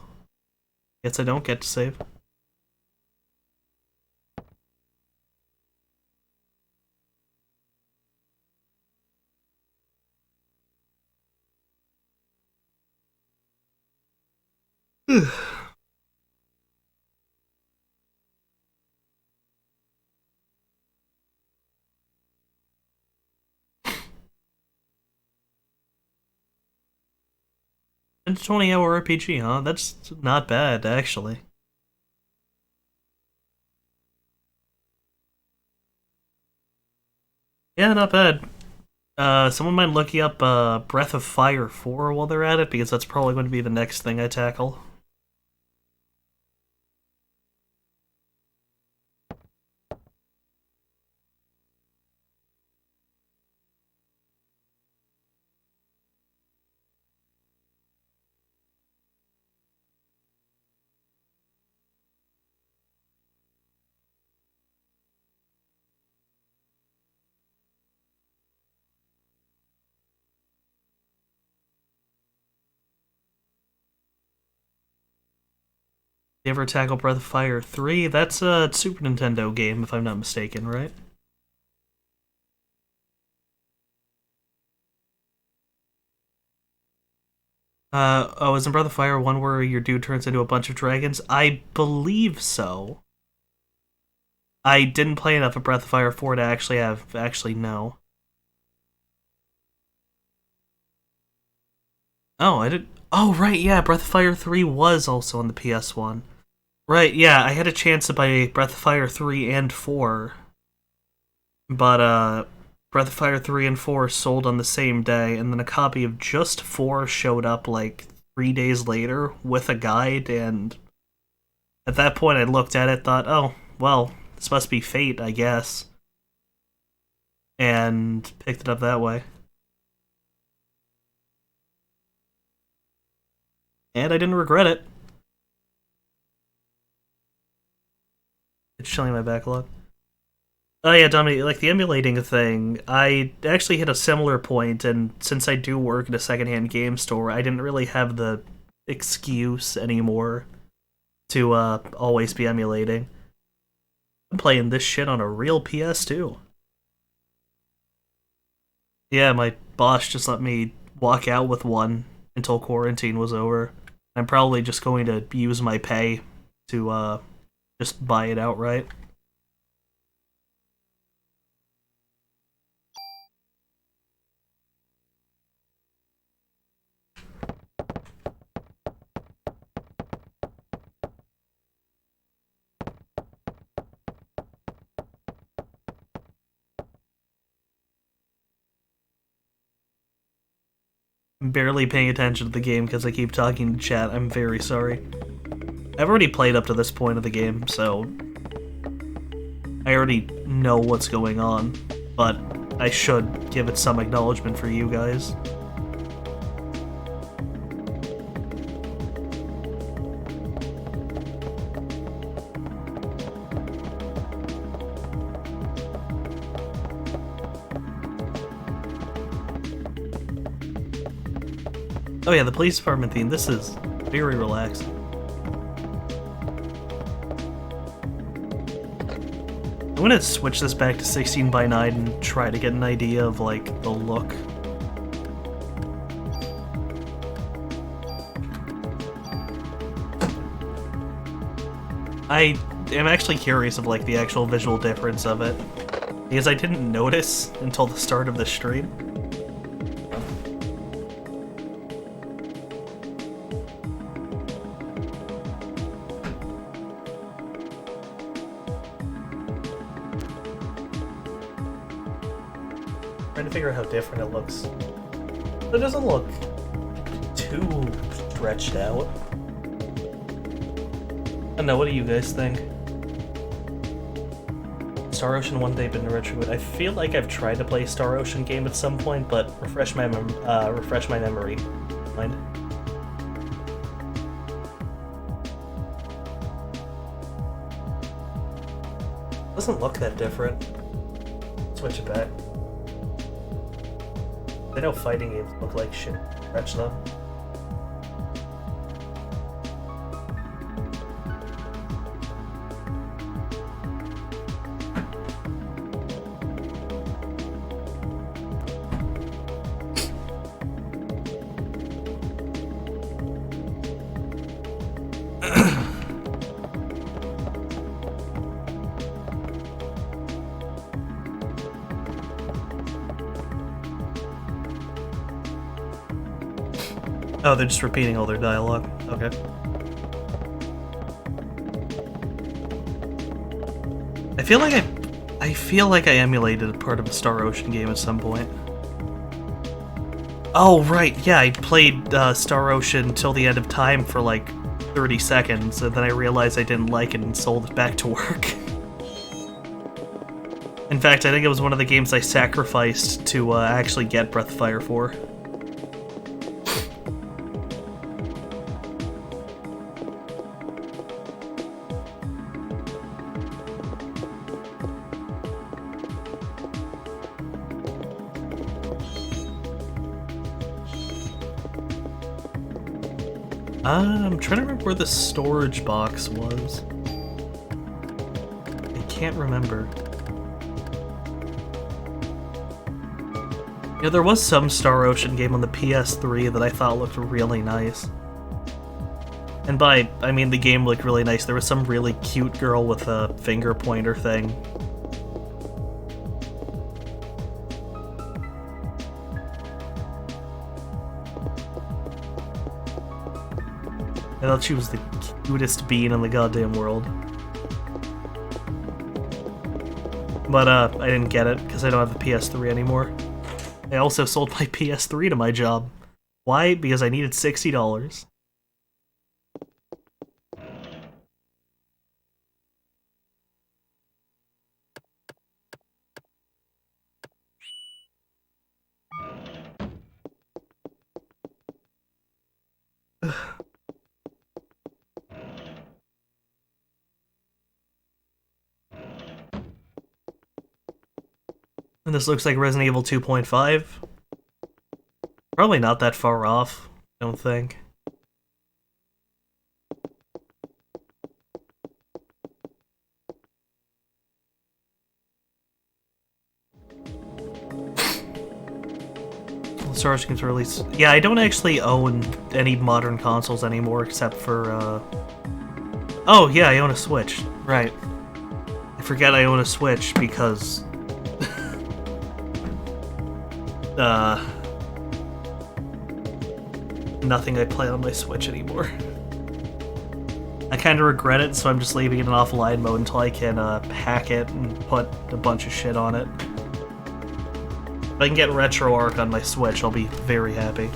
A: Guess I don't get to save. It's a 20-hour RPG, huh? That's not bad, actually. Yeah, not bad. Someone might look you up Breath of Fire 4 while they're at it, because that's probably going to be the next thing I tackle. You ever tackle Breath of Fire 3? That's a Super Nintendo game, if I'm not mistaken, right? Oh, isn't Breath of Fire one where your dude turns into a bunch of dragons? I believe so. I didn't play enough of Breath of Fire 4 to actually know. Oh, I did. Oh, right, yeah, Breath of Fire 3 was also on the PS1. Right, yeah, I had a chance to buy Breath of Fire 3 and 4, but Breath of Fire 3 and 4 sold on the same day, and then a copy of just 4 showed up like 3 days later with a guide, and at that point I looked at it, thought, oh, well, this must be fate, I guess, and picked it up that way. And I didn't regret it. It's showing my backlog. Oh yeah, Dominic, like the emulating thing, I actually hit a similar point, and since I do work at a secondhand game store, I didn't really have the excuse anymore to always be emulating. I'm playing this shit on a real PS2. Yeah, my boss just let me walk out with one until quarantine was over. I'm probably just going to use my pay to just buy it outright. I'm barely paying attention to the game because I keep talking to chat. I'm very sorry. I've already played up to this point of the game, so I already know what's going on, but I should give it some acknowledgement for you guys. Oh yeah, the police department theme, this is very relaxing. I'm gonna switch this back to 16:9 and try to get an idea of, like, the look. I am actually curious of, like, the actual visual difference of it, because I didn't notice until the start of the stream. Trying to figure out how different it looks. But it doesn't look too stretched out. I don't know, what do you guys think? Star Ocean one day been retro? I feel like I've tried to play a Star Ocean game at some point, but refresh my memory. Mind? Doesn't look that different. Switch it back. I know fighting games look like shit. Stretch them. Oh, they're just repeating all their dialogue. Okay. I feel like I emulated a part of a Star Ocean game at some point. Oh, right, yeah, I played Star Ocean till the end of time for like 30 seconds, and then I realized I didn't like it and sold it back to work. In fact, I think it was one of the games I sacrificed to actually get Breath of Fire 4. I'm trying to remember where the storage box was. I can't remember. Yeah, there was some Star Ocean game on the PS3 that I thought looked really nice. And by, I mean the game looked really nice. There was some really cute girl with a finger pointer thing. I thought she was the cutest bean in the goddamn world. But, I didn't get it, because I don't have the PS3 anymore. I also sold my PS3 to my job. Why? Because I needed $60. And this looks like Resident Evil 2.5. Probably not that far off, I don't think. Star Ocean games release. Yeah, I don't actually own any modern consoles anymore except for, Oh, yeah, I own a Switch. Right. I forget I own a Switch because... nothing I play on my Switch anymore. I kind of regret it, so I'm just leaving it in offline mode until I can hack it and put a bunch of shit on it. If I can get RetroArch on my Switch, I'll be very happy.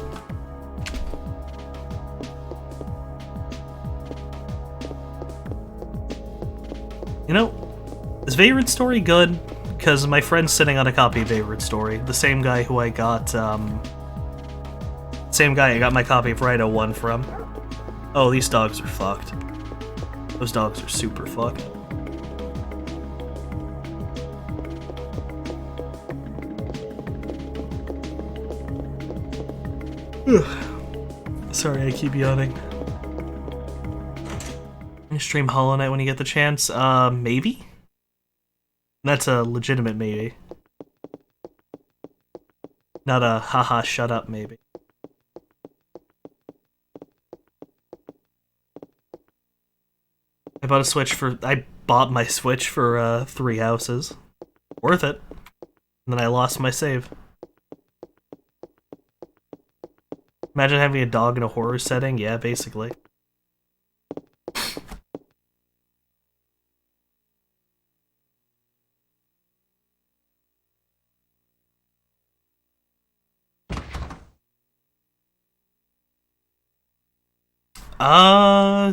A: You know, is Vagrant Story good? Because my friend's sitting on a copy of Vagrant Story. The same guy who I got, same guy I got my copy of Rhino 1 from. Oh, these dogs are fucked. Those dogs are super fucked. Sorry, I keep yawning. You stream Hollow Knight when you get the chance? Maybe? That's a legitimate maybe. Not a haha shut up maybe. I bought my Switch for 3 houses. Worth it. And then I lost my save. Imagine having a dog in a horror setting? Yeah, basically.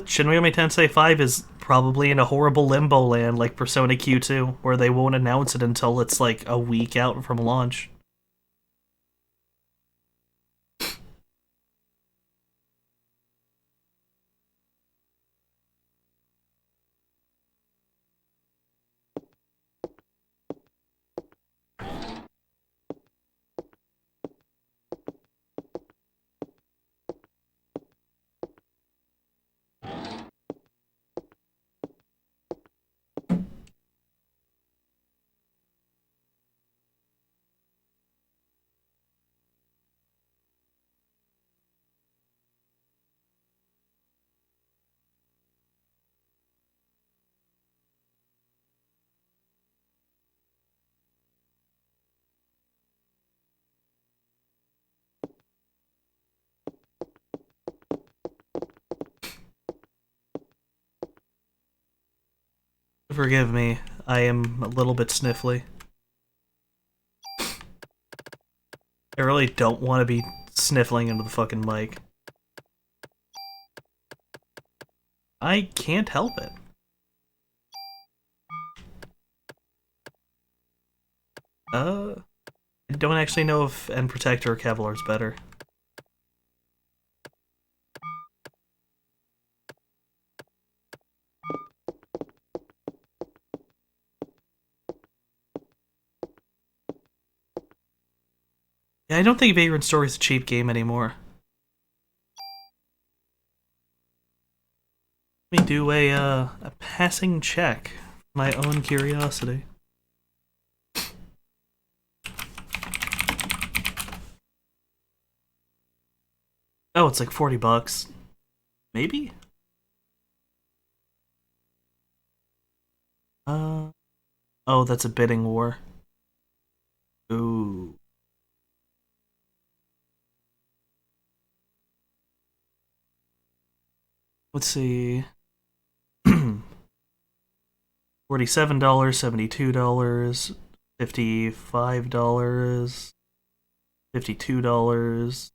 A: Shin Megami Tensei 5 is Probably in a horrible limbo land like Persona Q2, where they won't announce it until it's like a week out from launch. Forgive me, I am a little bit sniffly. I really don't want to be sniffling into the fucking mic. I can't help it. I don't actually know if End Protector or Kevlar's better. Yeah, I don't think Vagrant Story is a cheap game anymore. Let me do a passing check. My own curiosity. Oh, it's like 40 bucks. Maybe? Oh, that's a bidding war. Ooh. Let's see. $47, $72, $55, $52.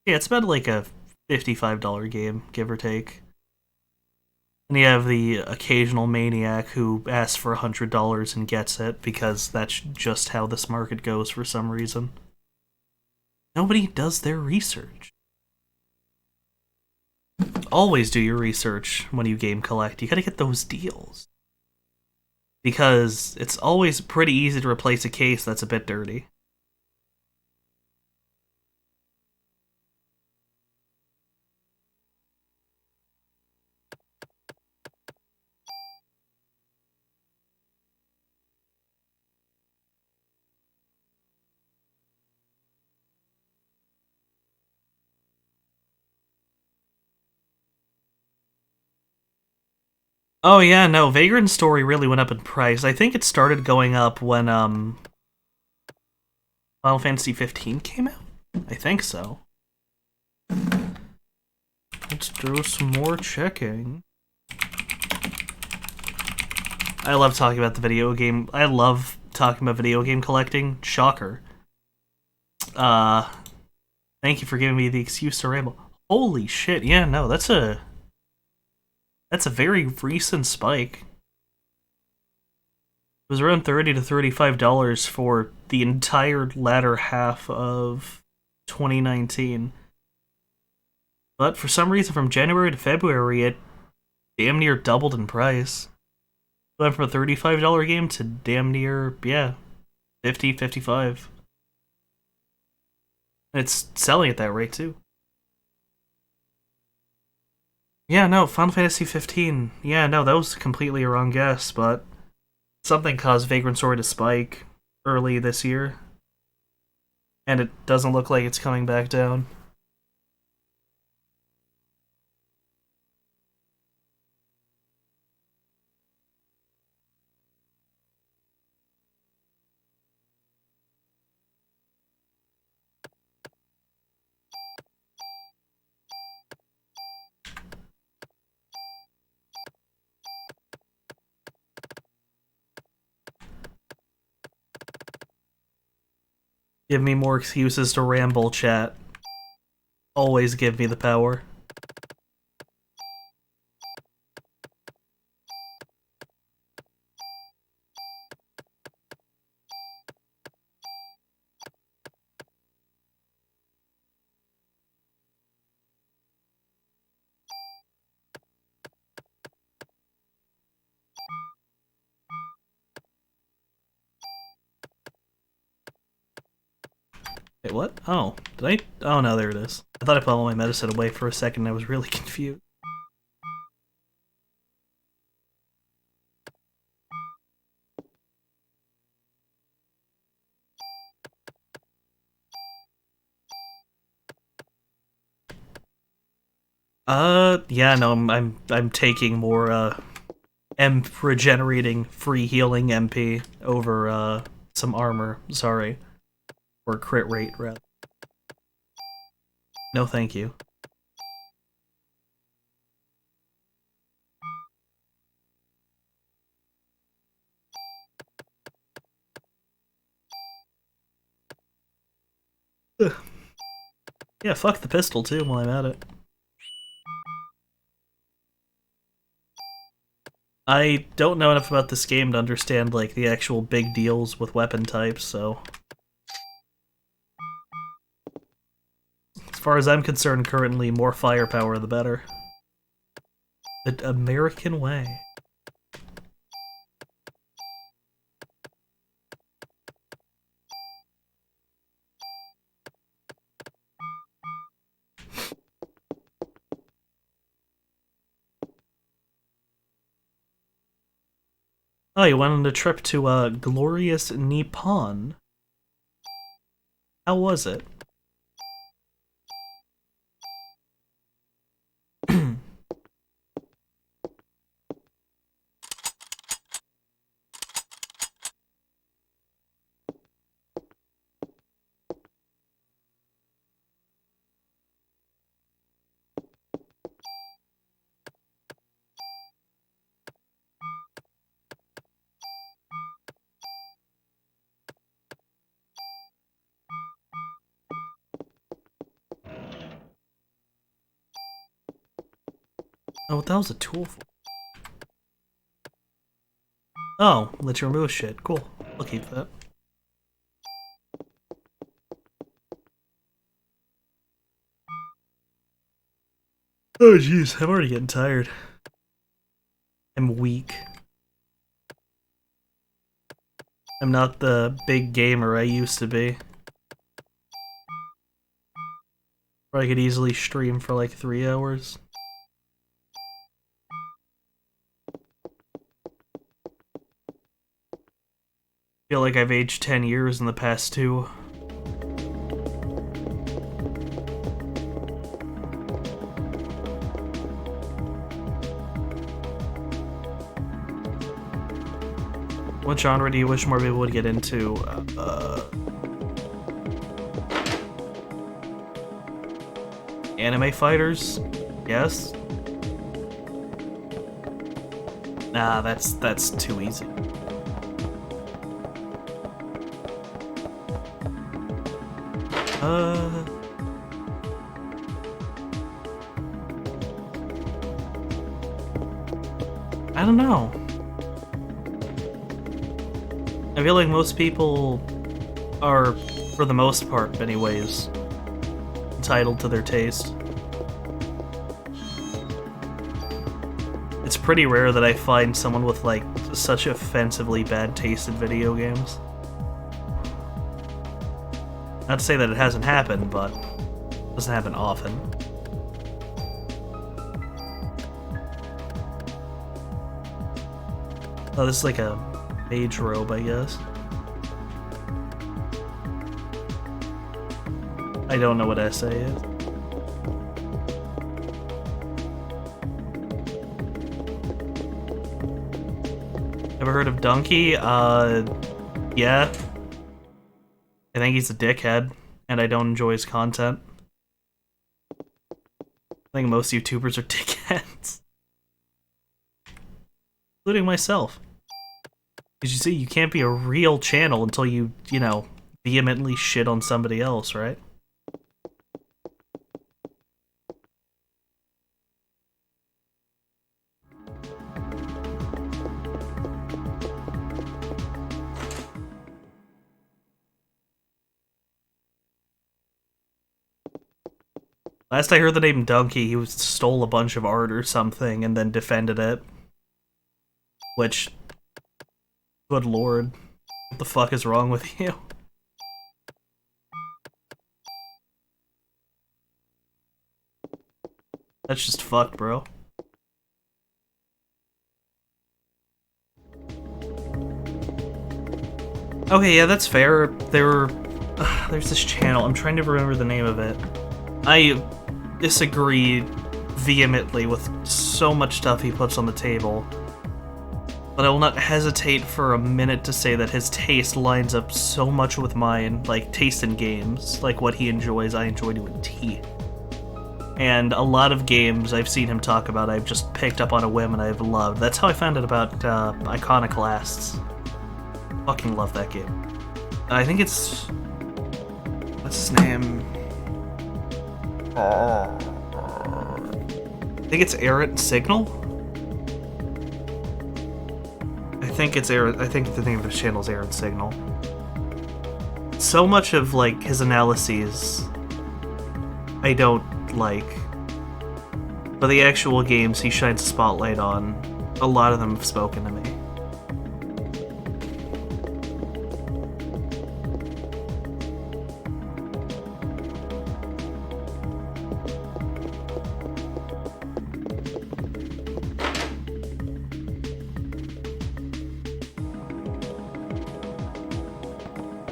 A: Yeah, it's about like a $55 game, give or take. And you have the occasional maniac who asks for $100 and gets it because that's just how this market goes for some reason. Nobody does their research. Always do your research when you game collect. You gotta get those deals. Because it's always pretty easy to replace a case that's a bit dirty. Oh yeah, no, Vagrant Story really went up in price. I think it started going up when Final Fantasy 15 came out? I think so. Let's do some more checking. I love talking about the video game. I love talking about video game collecting. Shocker. Thank you for giving me the excuse to ramble. Holy shit, yeah, no, that's a very recent spike. It was around $30 to $35 for the entire latter half of 2019. But for some reason, from January to February, it damn near doubled in price. Went from a $35 game to damn near, yeah, 50, 55. And it's selling at that rate, too. Yeah, no, Final Fantasy 15. Yeah, no, that was completely a wrong guess, but something caused Vagrant Story to spike early this year. And it doesn't look like it's coming back down. Give me more excuses to ramble, chat. Always give me the power. Wait, what? Oh, did I? Oh no, there it is. I thought I put all my medicine away for a second. I was really confused. Yeah, no, I'm taking more regenerating free healing MP over some armor. Sorry, or crit rate rather. No, thank you. Ugh. Yeah, fuck the pistol too while I'm at it. I don't know enough about this game to understand like the actual big deals with weapon types, so as far as I'm concerned, currently more firepower the better. The American way. Oh, you went on a trip to glorious Nippon. How was it? Oh, what the hell's a tool for? Oh, let you remove shit. Cool. I'll keep that. Oh jeez, I'm already getting tired. I'm weak. I'm not the big gamer I used to be. Where I could easily stream for like 3 hours. Feel like I've aged 10 years in the past 2. What genre do you wish more people would get into? Anime fighters? Yes? Nah, that's too easy. I don't know. I feel like most people are, for the most part anyways, entitled to their taste. It's pretty rare that I find someone with like such offensively bad taste in video games. Not to say that it hasn't happened, but it doesn't happen often. Oh, this is like a mage robe, I guess. I don't know what SA is. Ever heard of Donkey? Yeah. I think he's a dickhead, and I don't enjoy his content. I think most YouTubers are dickheads. Including myself. Because you see, you can't be a real channel until you know, vehemently shit on somebody else, right? Last I heard the name Donkey, he stole a bunch of art or something and then defended it. Which, good lord, what the fuck is wrong with you? That's just fucked, bro. Okay, yeah, that's fair. There's this channel. I'm trying to remember the name of it. I disagree vehemently with so much stuff he puts on the table, but I will not hesitate for a minute to say that his taste lines up so much with mine, like taste in games, like what he enjoys, I enjoy to a T. And a lot of games I've seen him talk about, I've just picked up on a whim and I've loved. That's how I found out about Iconoclasts. Fucking love that game. I think it's... what's his name? I think it's Errant Signal? I think the name of his channel is Errant Signal. So much of, like, his analyses I don't like. But the actual games he shines a spotlight on, a lot of them have spoken to me.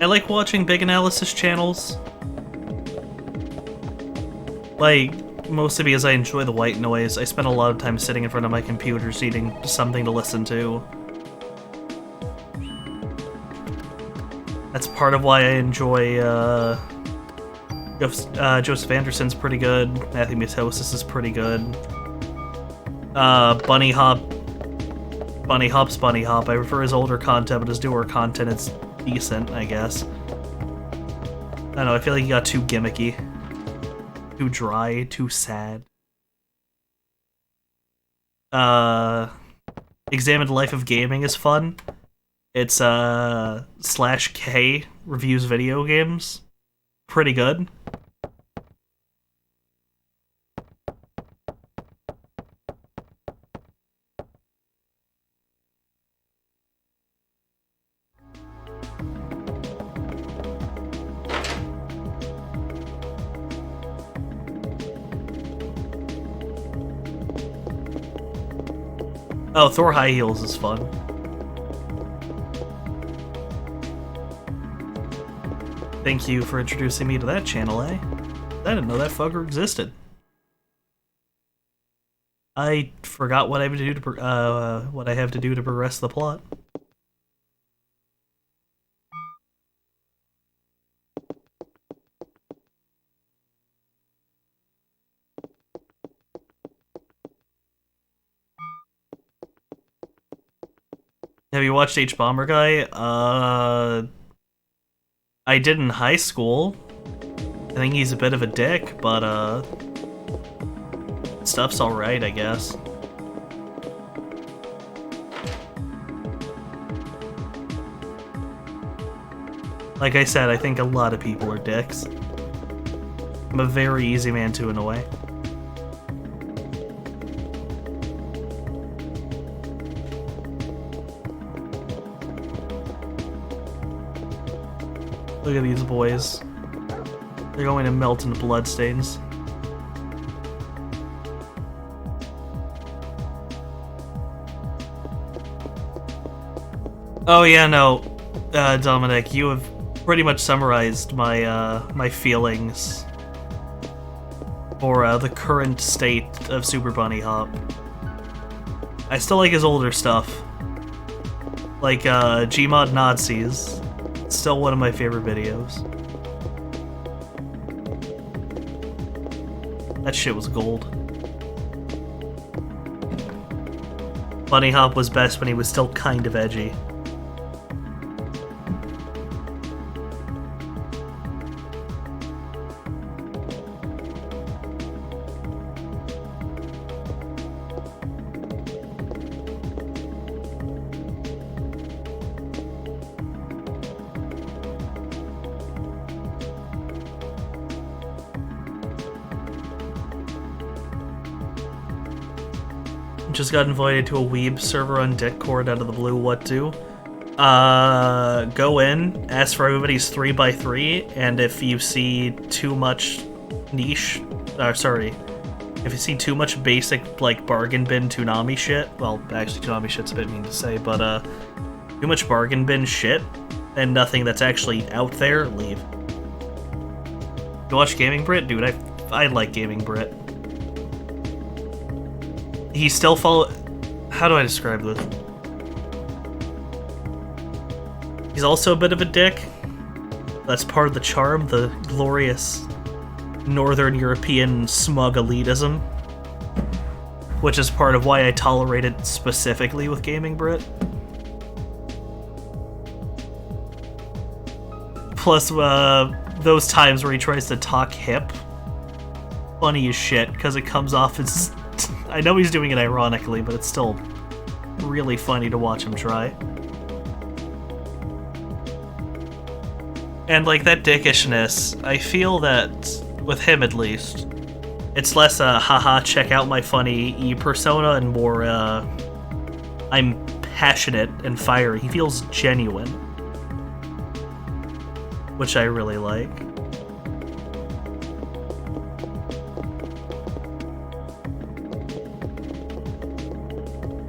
A: I like watching big analysis channels. Like, mostly because I enjoy the white noise. I spend a lot of time sitting in front of my computer needing something to listen to. That's part of why I enjoy, Joseph Anderson's pretty good. Matthew Mitosis is pretty good. Bunny Hop's Bunny Hop. I prefer his older content, but his newer content is decent, I guess. I don't know, I feel like he got too gimmicky. Too dry, too sad. Examined Life of Gaming is fun. It's, /K reviews video games. Pretty good. Oh, Thor High Heels is fun. Thank you for introducing me to that channel, eh? I didn't know that fucker existed. I forgot what I have to do to progress the plot. Have you watched H-Bomber Guy? I did in high school. I think he's a bit of a dick, but, stuff's alright, I guess. Like I said, I think a lot of people are dicks. I'm a very easy man to annoy. Look at these boys. They're going to melt into bloodstains. Oh yeah, no, Dominic, you have pretty much summarized my my feelings for the current state of Super Bunny Hop. I still like his older stuff, like Gmod Nazis. Still one of my favorite videos. That shit was gold. Bunny Hop was best when he was still kind of edgy. Just got invited to a weeb server on Discord out of the blue. What do? Go in, ask for everybody's 3x3, and if you see too much niche, If you see too much basic, like, bargain bin Toonami shit, well, actually, Toonami shit's a bit mean to say, but, too much bargain bin shit, and nothing that's actually out there, leave. You watch Gaming Brit? Dude, I like Gaming Brit. He still follow... How do I describe this? He's also a bit of a dick. That's part of the charm, the glorious Northern European smug elitism. Which is part of why I tolerate it specifically with Gaming Brit. Plus, those times where he tries to talk hip. Funny as shit, because it comes off as... I know he's doing it ironically, but it's still really funny to watch him try. And, like, that dickishness, I feel that, with him at least, it's less a haha, check out my funny E-persona, and more, I'm passionate and fiery. He feels genuine. Which I really like.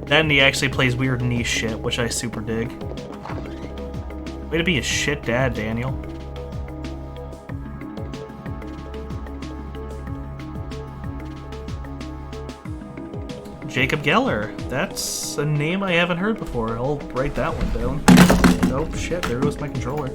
A: Then he actually plays weird niche shit, which I super dig. Way to be a shit dad, Daniel. Jacob Geller. That's a name I haven't heard before. I'll write that one down. Oh shit, there goes my controller.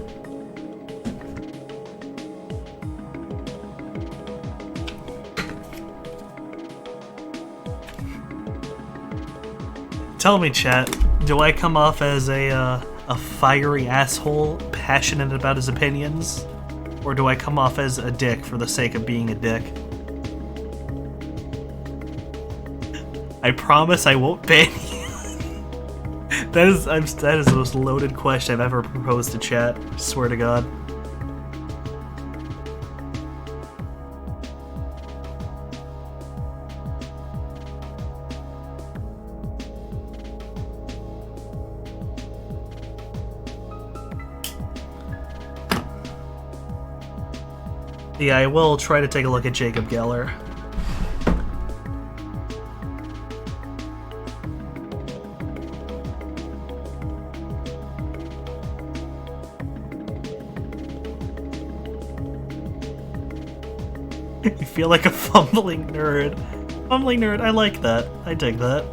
A: Tell me, chat, do I come off as a fiery asshole, passionate about his opinions? Or do I come off as a dick for the sake of being a dick? I promise I won't ban you. That is the most loaded question I've ever proposed to chat, I swear to God. Yeah, I will try to take a look at Jacob Geller. You feel like a fumbling nerd. Fumbling nerd, I like that. I dig that.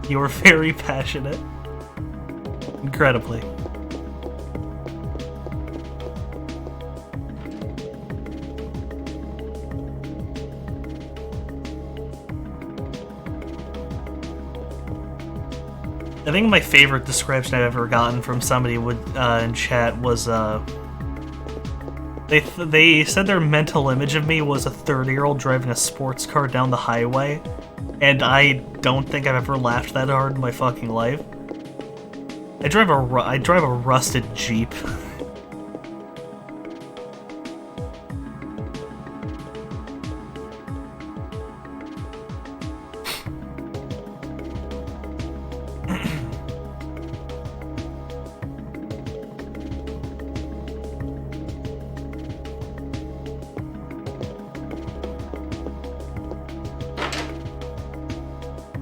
A: You're very passionate. Incredibly. I think my favorite description I've ever gotten from somebody in chat was, they said their mental image of me was a 30-year-old driving a sports car down the highway, and I don't think I've ever laughed that hard in my fucking life. I drive a rusted Jeep.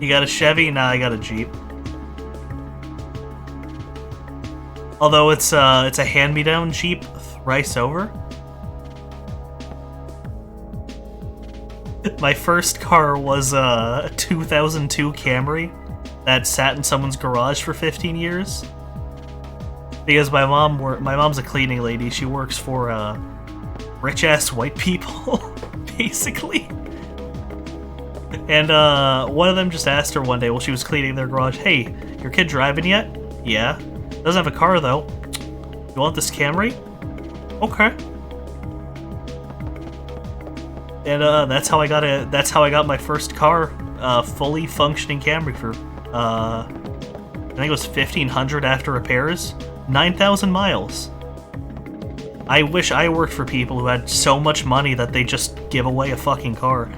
A: You got a Chevy? Nah, I got a Jeep. Although it's a hand-me-down Jeep thrice over. My first car was a 2002 Camry that sat in someone's garage for 15 years. Because my mom's a cleaning lady. She works for rich-ass white people, basically. And one of them just asked her one day while she was cleaning their garage, "Hey, your kid driving yet?" "Yeah." "Doesn't have a car though." "You want this Camry?" "Okay." And that's how I got my first car, fully functioning Camry for I think it was 1,500 after repairs, 9,000 miles. I wish I worked for people who had so much money that they just give away a fucking car.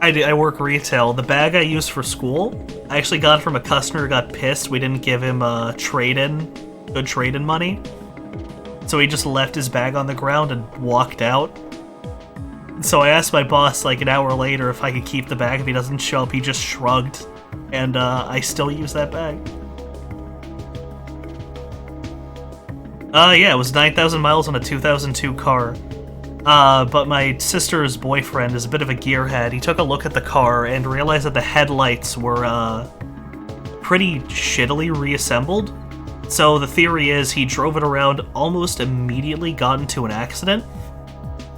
A: I work retail. The bag I used for school, I actually got from a customer who got pissed we didn't give him good trade-in money. So he just left his bag on the ground and walked out. So I asked my boss like an hour later if I could keep the bag if he doesn't show up. He just shrugged, and I still use that bag. Yeah, it was 9,000 miles on a 2002 car. But my sister's boyfriend is a bit of a gearhead. He took a look at the car and realized that the headlights were, pretty shittily reassembled. So the theory is he drove it around, almost immediately got into an accident,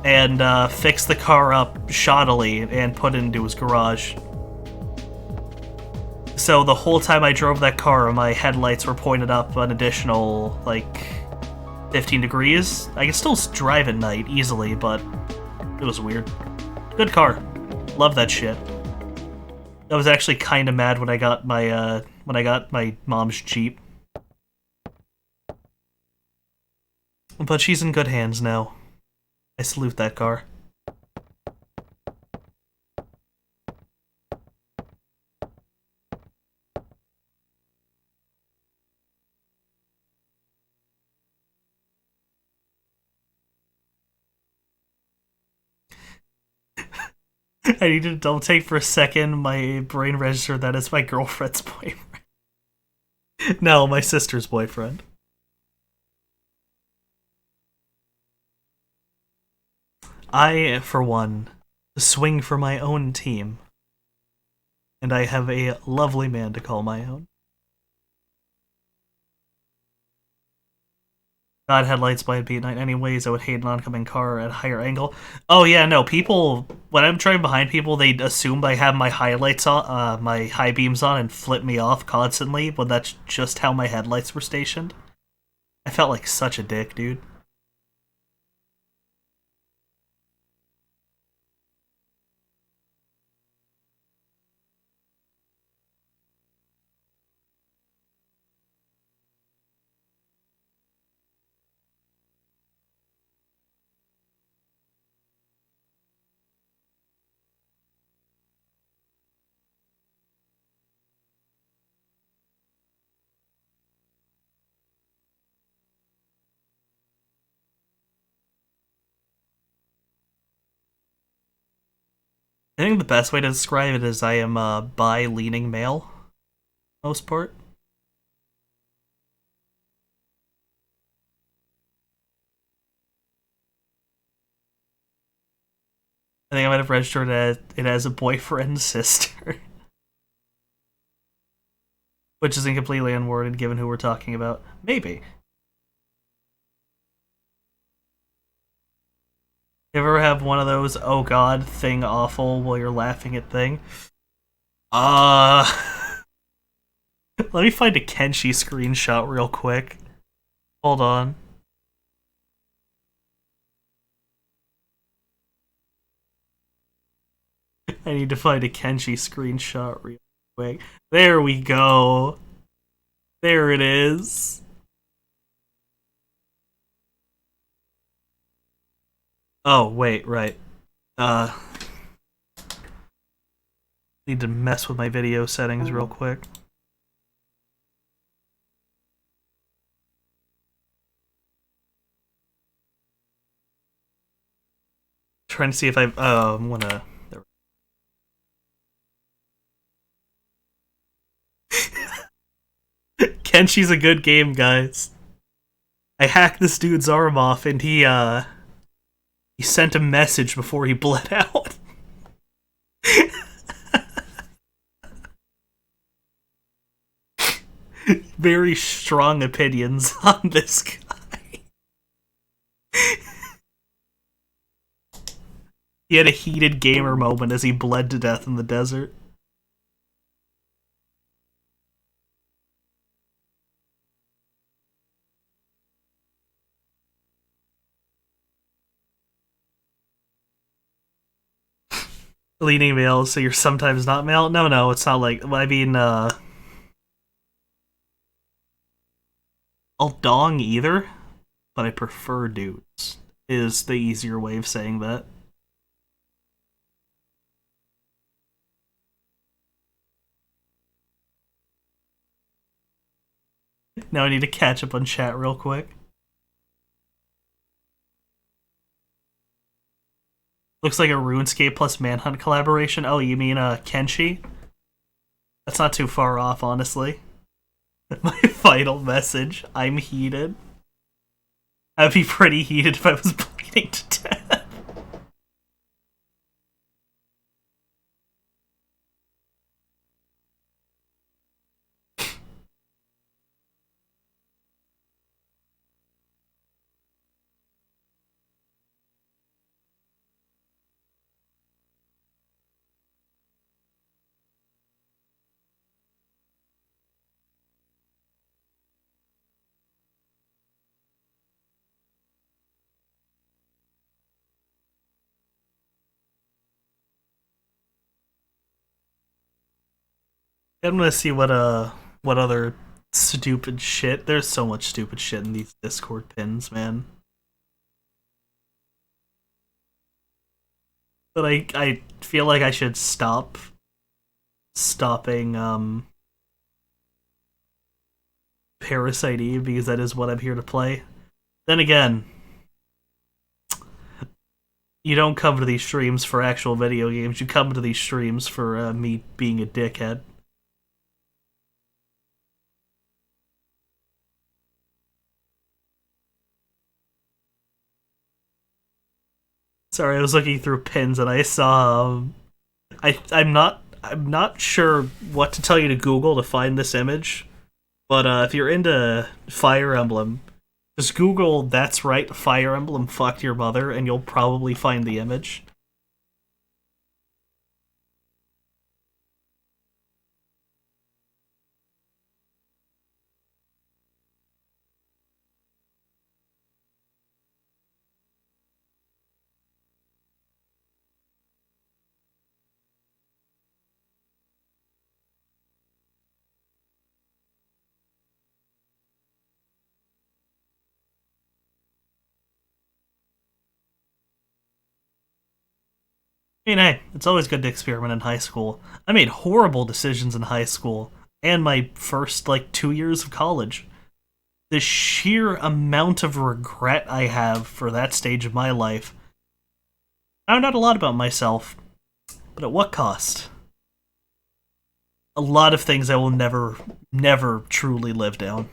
A: and, fixed the car up shoddily and put it into his garage. So the whole time I drove that car, my headlights were pointed up an additional, like, 15 degrees. I can still drive at night easily, but it was weird. Good car. Love that shit. I was actually kind of mad when I got my mom's Jeep. But she's in good hands now. I salute that car. I need to double take for a second. My brain registered that as my girlfriend's boyfriend. No, my sister's boyfriend. I, for one, swing for my own team. And I have a lovely man to call my own. God, headlights by at night anyways. I would hate an oncoming car at a higher angle. Oh yeah, no, people, when I'm driving behind people, they assume I have my highlights on, my high beams on and flip me off constantly, but that's just how my headlights were stationed. I felt like such a dick, dude. I think the best way to describe it is I am a bi-leaning male, most part. I think I might have registered it as a boyfriend sister. Which isn't completely unwarranted given who we're talking about. Maybe. You ever have one of those, oh god, thing awful while you're laughing at thing? Uh... Let me find a Kenshi screenshot real quick. Hold on. I need to find a Kenshi screenshot real quick. There we go. There it is. Oh, wait, right. Need to mess with my video settings real quick. Trying to see if I'm gonna... Kenshi's a good game, guys. I hacked this dude's arm off, and he sent a message before he bled out. Very strong opinions on this guy. He had a heated gamer moment as he bled to death in the desert. Leaning male, so you're sometimes not male? No, it's not like... I mean, I'll dong either, but I prefer dudes, is the easier way of saying that. Now I need to catch up on chat real quick. Looks like a RuneScape plus Manhunt collaboration. Oh, you mean Kenshi? That's not too far off, honestly. My final message. I'm heated. I'd be pretty heated if I was bleeding to death. I'm gonna see what other stupid shit. There's so much stupid shit in these Discord pins, man. But I feel like I should stopping Parasite Eve because that is what I'm here to play. Then again, you don't come to these streams for actual video games. You come to these streams for me being a dickhead. Sorry, I was looking through pins and I saw. I'm not sure what to tell you to Google to find this image, but if you're into Fire Emblem, just Google "That's right, Fire Emblem fucked your mother" and you'll probably find the image. I mean, hey, it's always good to experiment in high school. I made horrible decisions in high school and my first, like, 2 years of college. The sheer amount of regret I have for that stage of my life. I found out a lot about myself, but at what cost? A lot of things I will never truly live down.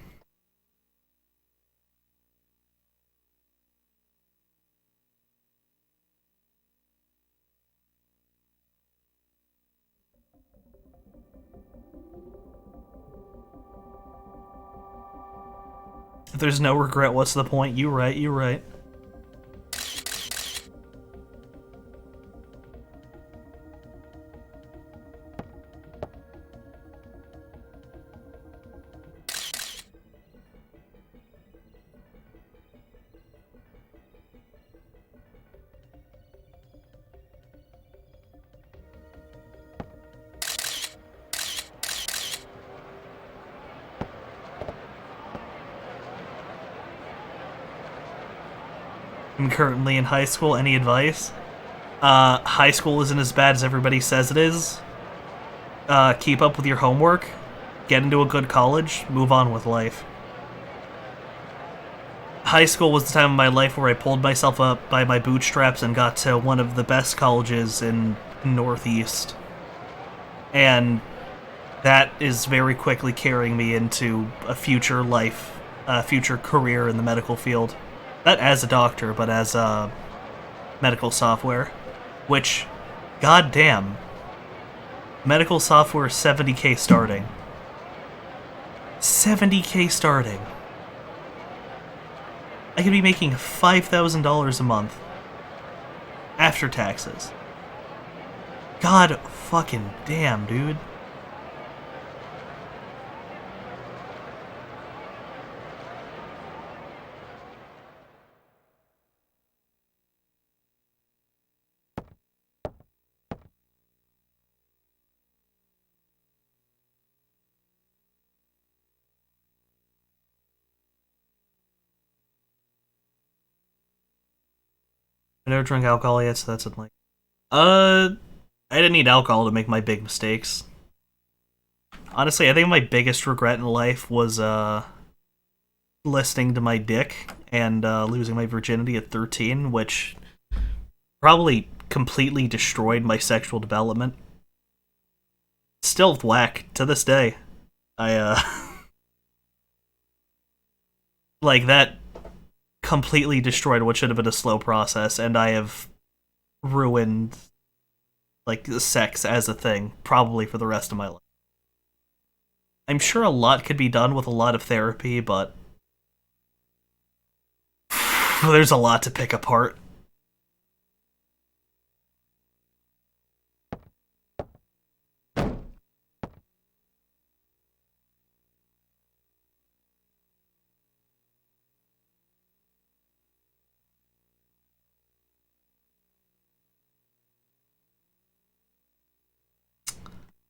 A: If there's no regret, what's the point? You right, you right. I'm currently in high school. Any advice? High school isn't as bad as everybody says it is. Keep up with your homework, get into a good college, move on with life. High school was the time of my life where I pulled myself up by my bootstraps and got to one of the best colleges in Northeast. And that is very quickly carrying me into a future life, a future career in the medical field. Not as a doctor, but as medical software. Which, goddamn, medical software 70k starting. 70k starting. I could be making $5,000 a month after taxes. God fucking damn, dude. I never drank alcohol yet, so that's it. Like, I didn't need alcohol to make my big mistakes. Honestly, I think my biggest regret in life was listening to my dick and losing my virginity at 13, which probably completely destroyed my sexual development. Still whack to this day. I like that completely destroyed what should have been a slow process, and I have ruined like sex as a thing probably for the rest of my life. I'm sure a lot could be done with a lot of therapy, but there's a lot to pick apart.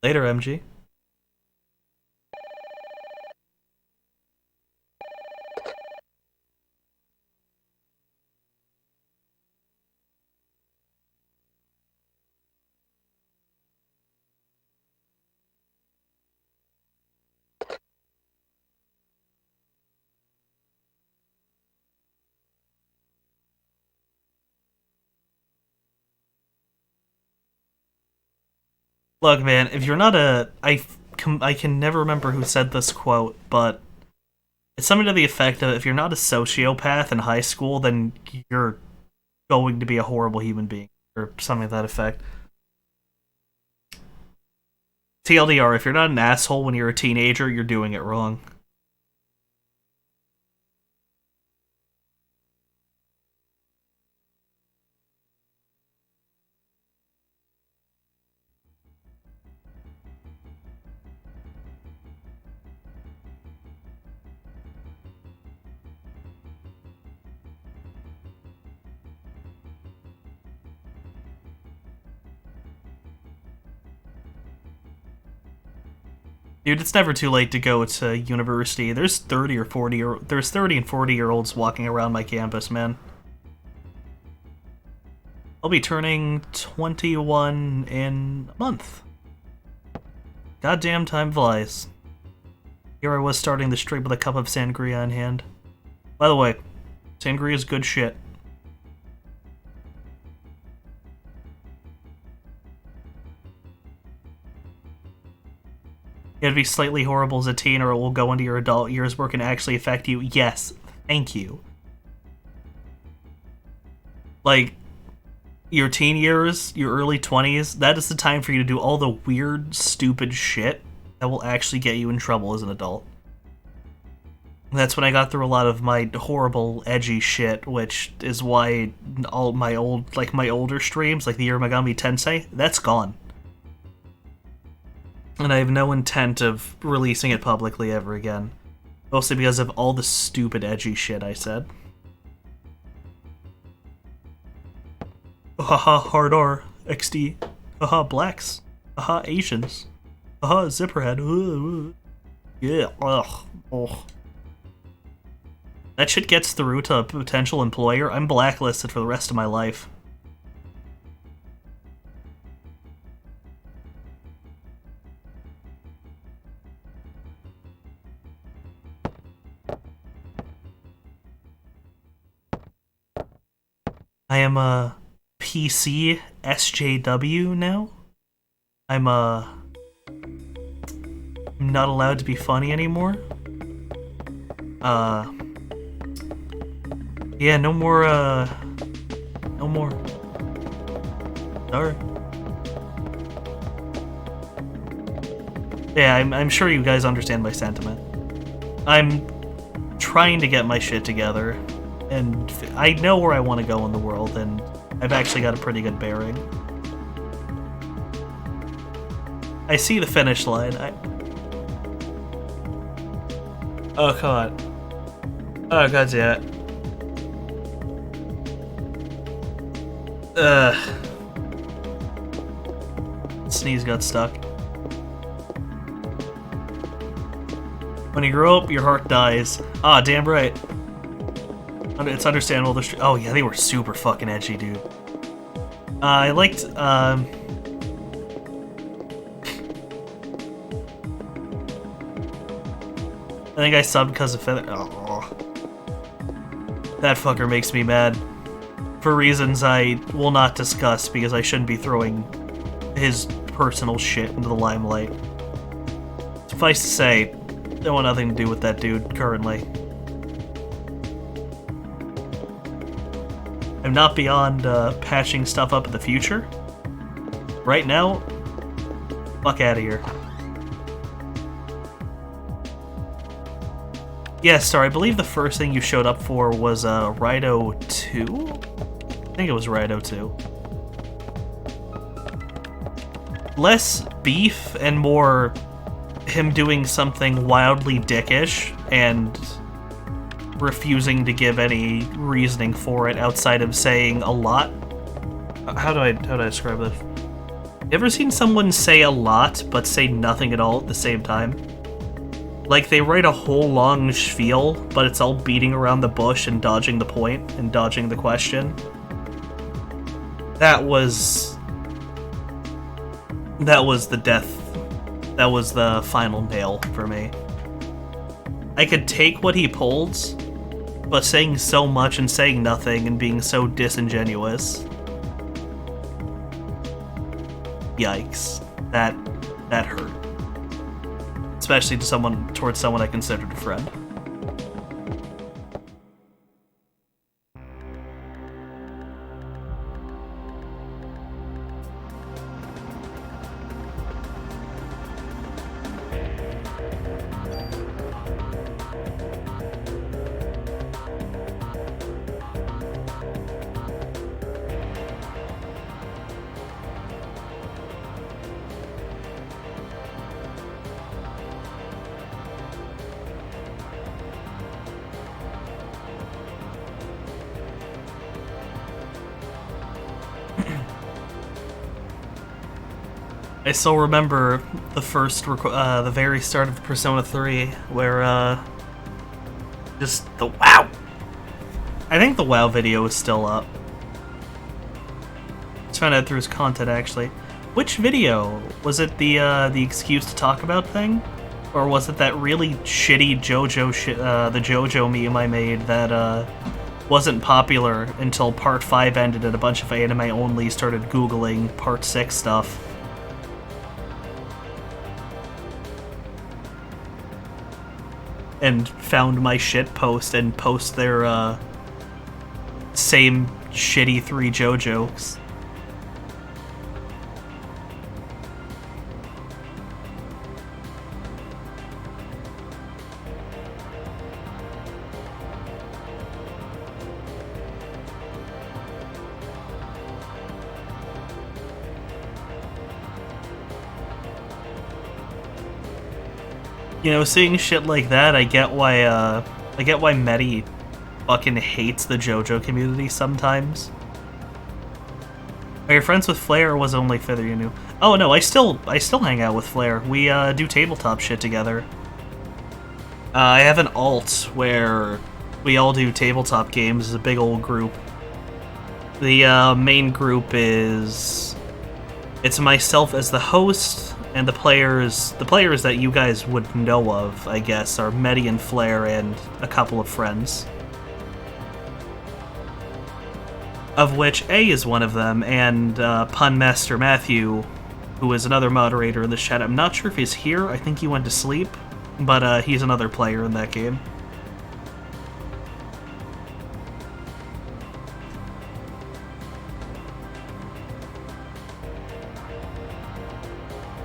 A: Later, MG. Look, man, if you're not a... I can never remember who said this quote, but it's something to the effect of, if you're not a sociopath in high school, then you're going to be a horrible human being, or something to that effect. TLDR, if you're not an asshole when you're a teenager, you're doing it wrong. Dude, it's never too late to go to university. There's 30 or 40 or there's 30 and 40-year-olds walking around my campus, man. I'll be turning 21 in a month. Goddamn time flies. Here I was starting the stream with a cup of sangria in hand. By the way, sangria is good shit. You have to be slightly horrible as a teen or it will go into your adult years where it can actually affect you. Yes, thank you. Like, your teen years, your early 20s, that is the time for you to do all the weird, stupid shit that will actually get you in trouble as an adult. That's when I got through a lot of my horrible, edgy shit, which is why all my older streams, like the Year Megami Tensei, that's gone. And I have no intent of releasing it publicly ever again. Mostly because of all the stupid, edgy shit I said. Haha, hard R, XD. Haha, blacks. Haha, Asians. Haha, zipperhead. Yeah, ugh. Ugh. That shit gets through to a potential employer, I'm blacklisted for the rest of my life. I am a PC SJW now. I'm not allowed to be funny anymore. Yeah, no more, no more. Sorry. Yeah, I'm sure you guys understand my sentiment. I'm trying to get my shit together, and I know where I want to go in the world, and I've actually got a pretty good bearing. I see the finish line. Oh, God. Oh, God, yeah. Sneeze got stuck. When you grow up, your heart dies. Ah, damn right. It's understandable. Oh yeah, they were super fucking edgy, dude. I liked. I think I subbed because of Feather. Oh. That fucker makes me mad. For reasons I will not discuss because I shouldn't be throwing his personal shit into the limelight. Suffice to say, I want nothing to do with that dude currently. I'm not beyond patching stuff up in the future. Right now, fuck out of here. Yeah, sorry, I believe the first thing you showed up for was Rido 2? I think it was Rido 2. Less beef and more him doing something wildly dickish and refusing to give any reasoning for it outside of saying a lot. How do I describe this? You ever seen someone say a lot but say nothing at all at the same time? Like, they write a whole long spiel, but it's all beating around the bush and dodging the point and dodging the question. That was the death. That was the final nail for me. I could take what he pulls, but saying so much and saying nothing and being so disingenuous. Yikes. That hurt. Especially towards someone I considered a friend. I still remember the the very start of Persona 3, where, just the WoW! I think the WoW video is still up. Let's find out through his content, actually. Which video? Was it the excuse to talk about thing? Or was it that really shitty JoJo the JoJo meme I made that, wasn't popular until Part 5 ended and a bunch of anime only started Googling Part 6 stuff? And found my shit post and post their, same shitty 3 JoJos. You know, seeing shit like that, I get why Medi fucking hates the JoJo community sometimes. Are you friends with Flair, or was it only Feather you knew? Oh no, I still hang out with Flair. We do tabletop shit together. I have an alt where we all do tabletop games as a big old group. The main group it's myself as the host. And the players that you guys would know of, I guess, are Medi and Flair and a couple of friends. Of which A is one of them, and Pun Master Matthew, who is another moderator in the chat. I'm not sure if he's here, I think he went to sleep, but he's another player in that game.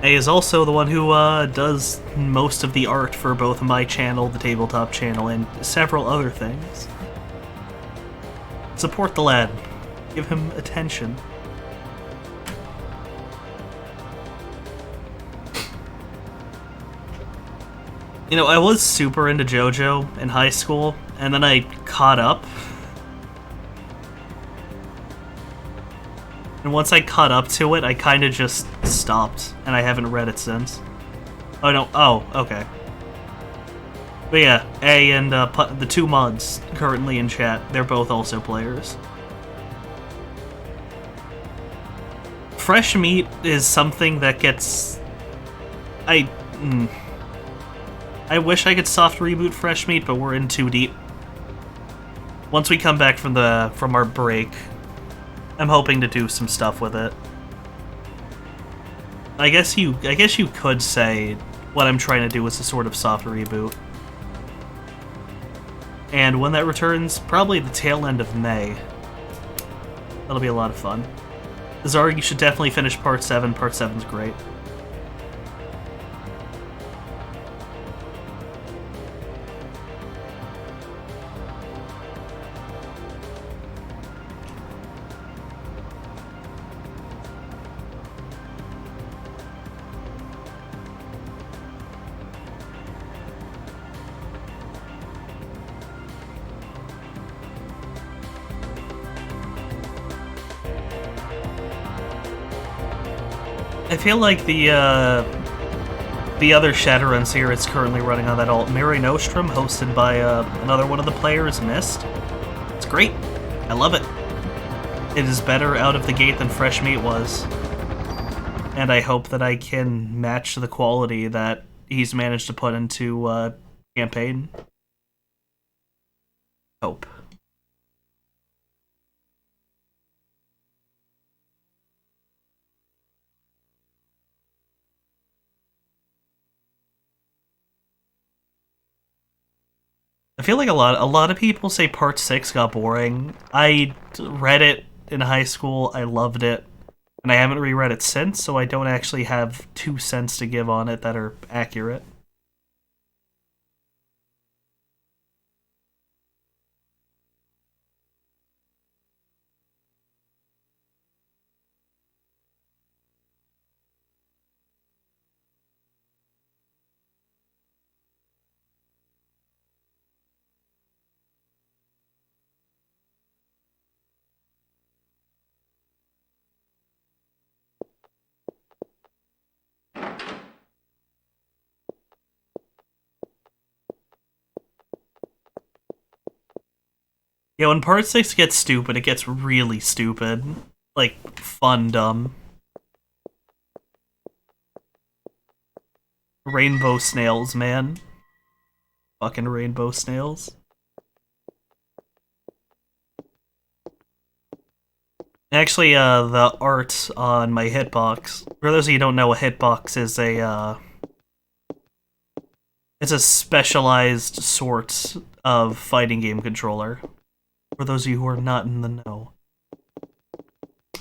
A: A is also the one who does most of the art for both my channel, the tabletop channel, and several other things. Support the lad. Give him attention. You know, I was super into JoJo in high school, and then I caught up. And once I caught up to it, I kind of just stopped, and I haven't read it since. Oh, no. Oh, okay. But yeah, A and the 2 mods currently in chat, they're both also players. Fresh meat is something that gets... I wish I could soft reboot Fresh Meat, but we're in too deep Once we come back from our break, I'm hoping to do some stuff with it. I guess you could say what I'm trying to do is a sort of soft reboot. And when that returns, probably the tail end of May. That'll be a lot of fun. Zara, you should definitely finish Part 7. Part 7's great. I feel like the other Shadowrun series currently running on that alt, Mare Nostrum, hosted by another one of the players, Mist. It's great. I love it. It is better out of the gate than Fresh Meat was. And I hope that I can match the quality that he's managed to put into campaign. Hope. I feel like a lot of people say Part 6 got boring. I read it in high school, I loved it, and I haven't reread it since, so I don't actually have 2 cents to give on it that are accurate. Yeah, when Part 6 gets stupid, it gets really stupid. Like, fun dumb. Rainbow snails, man. Fucking rainbow snails. Actually, the art on my hitbox. For those of you who don't know, a hitbox is it's a specialized sort of fighting game controller. For those of you who are not in the know.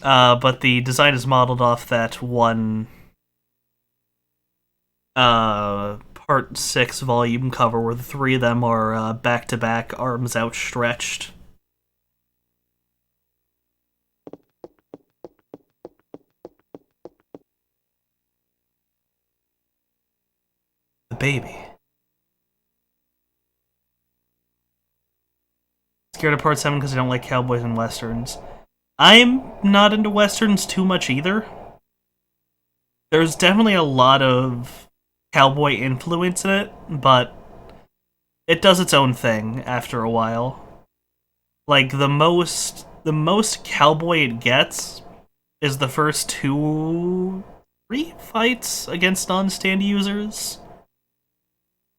A: But the design is modeled off that one Part 6 volume cover where the three of them are back-to-back, arms outstretched. The baby. Scared of Part 7 because I don't like cowboys and westerns. I'm not into westerns too much either. There's definitely a lot of cowboy influence in it, but it does its own thing after a while. Like the most cowboy it gets is the first 3 fights against non-stand users.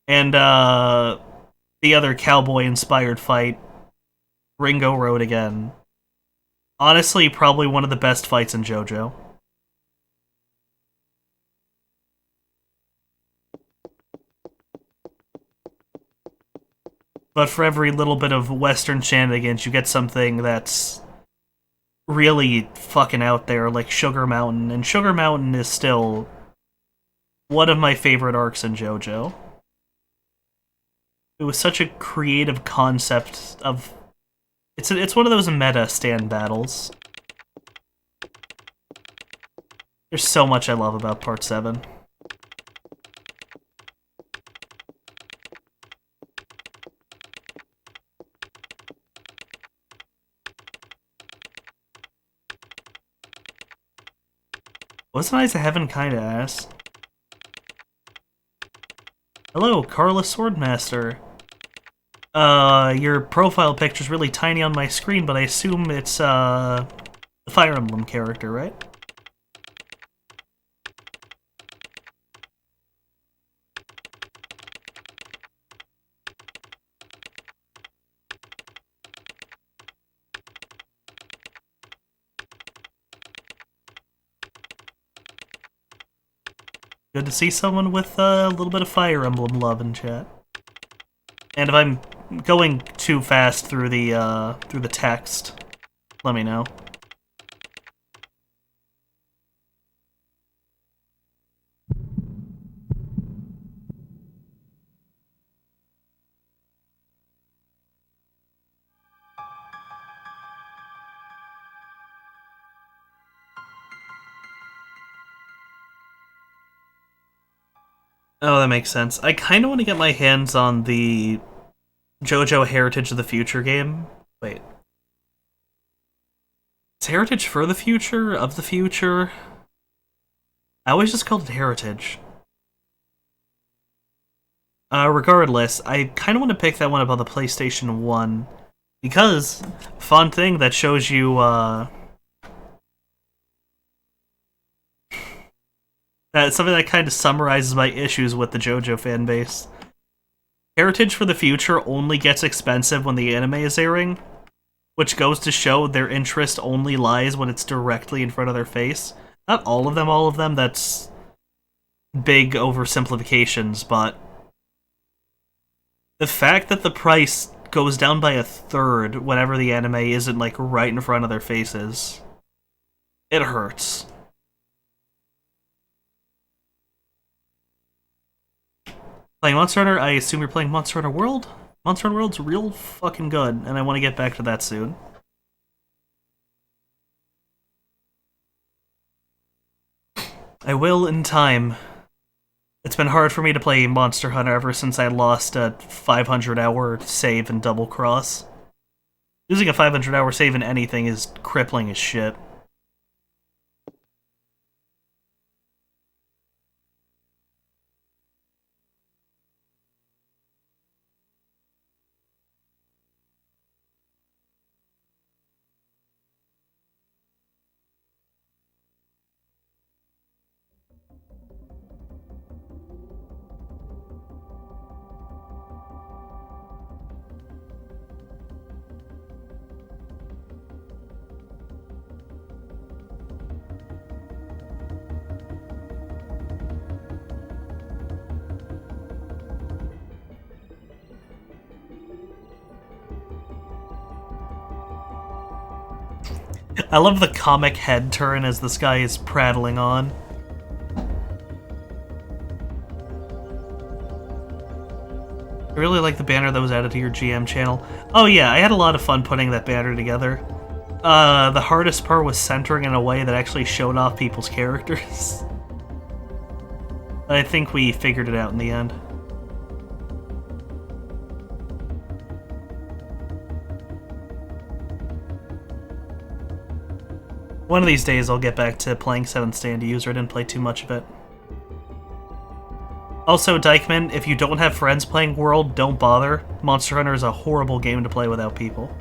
A: And the other cowboy-inspired fight, Ringo Road again. Honestly, probably one of the best fights in JoJo. But for every little bit of Western shenanigans, you get something that's really fucking out there, like Sugar Mountain. And Sugar Mountain is still one of my favorite arcs in JoJo. It was such a creative concept of... It's one of those meta stand battles. There's so much I love about Part 7. Wasn't Eyes of Heaven kinda ass? Hello, Carla Swordmaster. Your profile picture's really tiny on my screen, but I assume it's, the Fire Emblem character, right? Good to see someone with a little bit of Fire Emblem love in chat. And if I'm going too fast through the text, let me know. Oh, that makes sense. I kind of want to get my hands on the JoJo Heritage of the Future game. Wait. Is Heritage for the Future? Of the Future? I always just called it Heritage. Regardless, I kind of want to pick that one up on the PlayStation 1. Because, fun thing that shows you, that's something that kind of summarizes my issues with the JoJo fanbase. Heritage for the Future only gets expensive when the anime is airing, which goes to show their interest only lies when it's directly in front of their face. Not all of them, that's big oversimplifications, but the fact that the price goes down by a third whenever the anime isn't, like, right in front of their faces, it hurts. Playing Monster Hunter, I assume you're playing Monster Hunter World? Monster Hunter World's real fucking good, and I want to get back to that soon. I will in time. It's been hard for me to play Monster Hunter ever since I lost a 500-hour save in Double Cross. Losing a 500-hour save in anything is crippling as shit. I love the comic head turn as this guy is prattling on. I really like the banner that was added to your GM channel. Oh yeah, I had a lot of fun putting that banner together. The hardest part was centering in a way that actually showed off people's characters. I think we figured it out in the end. One of these days I'll get back to playing 7th Stand User. I didn't play too much of it. Also, Dykeman, if you don't have friends playing World, don't bother. Monster Hunter is a horrible game to play without people.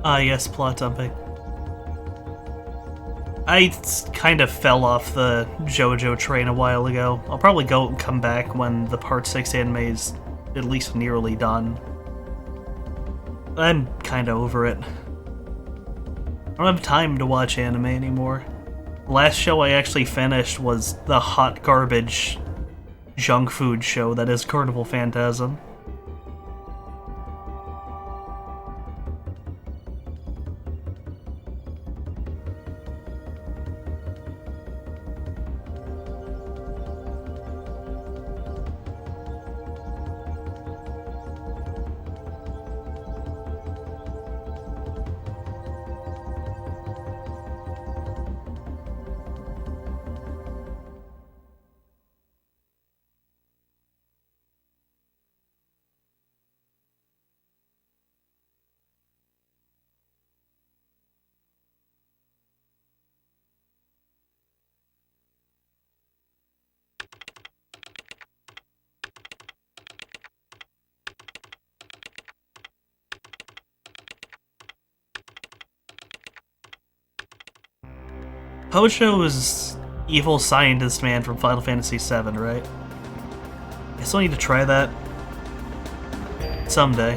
A: Ah, yes, plot dumping. I kind of fell off the JoJo train a while ago. I'll probably come back when the Part 6 anime is at least nearly done. I'm kind of over it. I don't have time to watch anime anymore. The last show I actually finished was the hot garbage junk food show that is Carnival Phantasm. Hojo is evil scientist man from Final Fantasy VII, right? I still need to try that someday.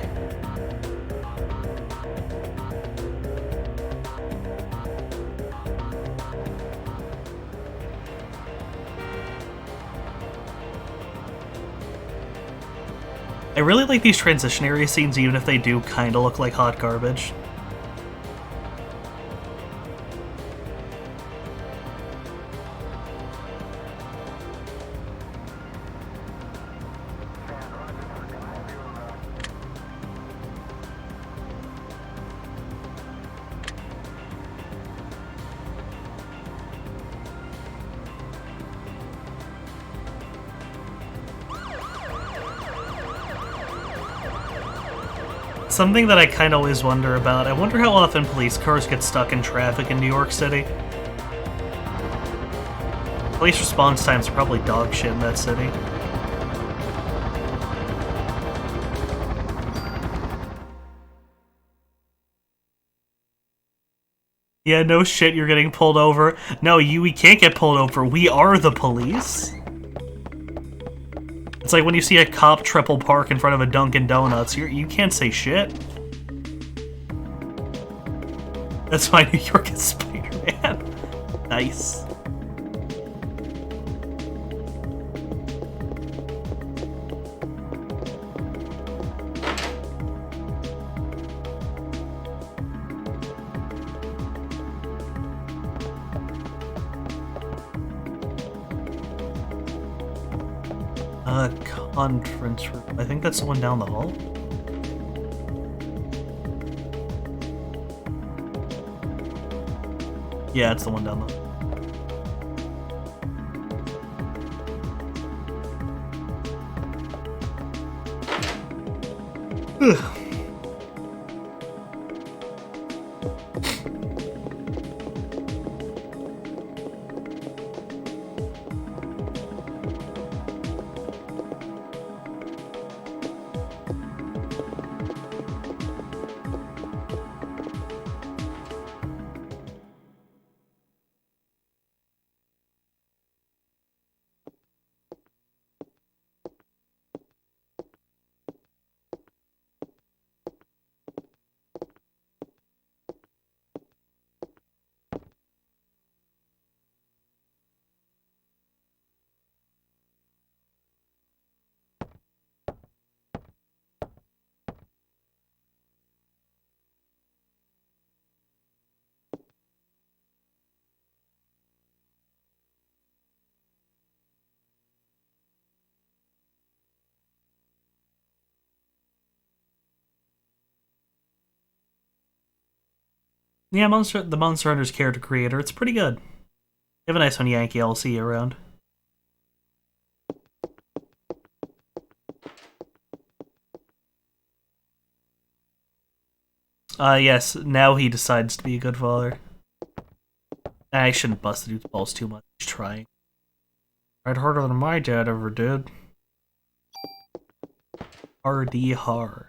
A: I really like these transition area scenes, even if they do kind of look like hot garbage. Something that I kind of always wonder about, I wonder how often police cars get stuck in traffic in New York City. Police response times are probably dog shit in that city. Yeah, no shit, you're getting pulled over. No, we can't get pulled over. We are the police. It's like when you see a cop triple park in front of a Dunkin' Donuts, you can't say shit. That's why New York is Spider-Man. Nice. Conference room. I think that's the one down the hall. Yeah, it's the one down the hall. Ugh. Yeah, the Monster Hunter's character creator. It's pretty good. You have a nice one, Yankee. I'll see you around. Yes, now he decides to be a good father. I shouldn't bust the dude's balls too much. He's trying. Tried harder than my dad ever did. RD har.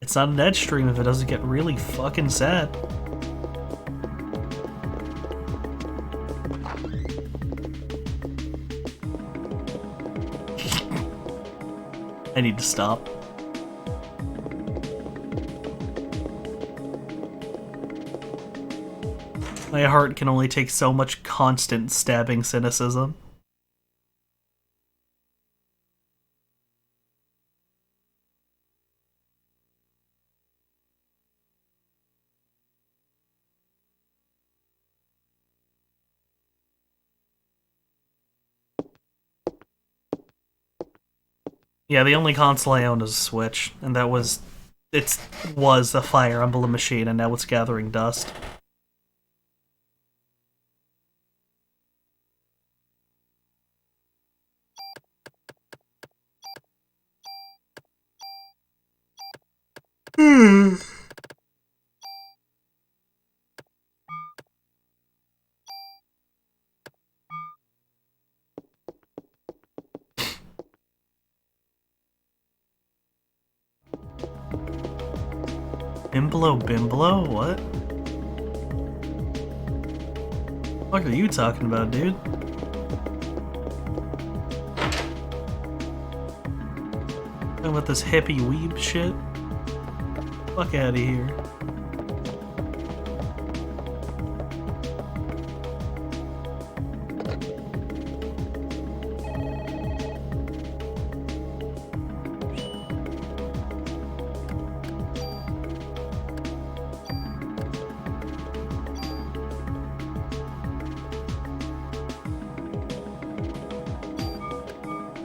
A: It's not an edge stream if it doesn't get really fucking sad. I need to stop. My heart can only take so much constant stabbing cynicism. Yeah, the only console I own is a Switch, and that was was a Fire Emblem machine, and now it's gathering dust. Bimblo Bimblo? What? What are you talking about, dude? Talking about this hippie weeb shit? Fuck out of here.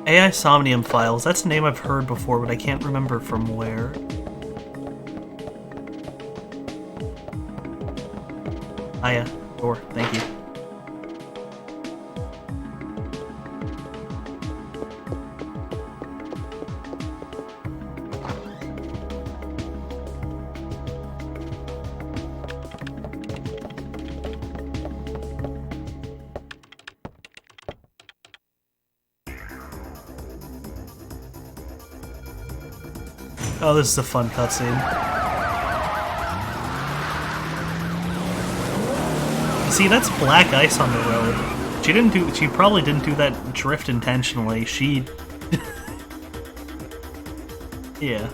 A: AI Somnium Files, that's a name I've heard before, but I can't remember from where. Hiya. Door, thank you. Oh, this is a fun cutscene. See, that's black ice on the road. She probably didn't do that drift intentionally. She... yeah.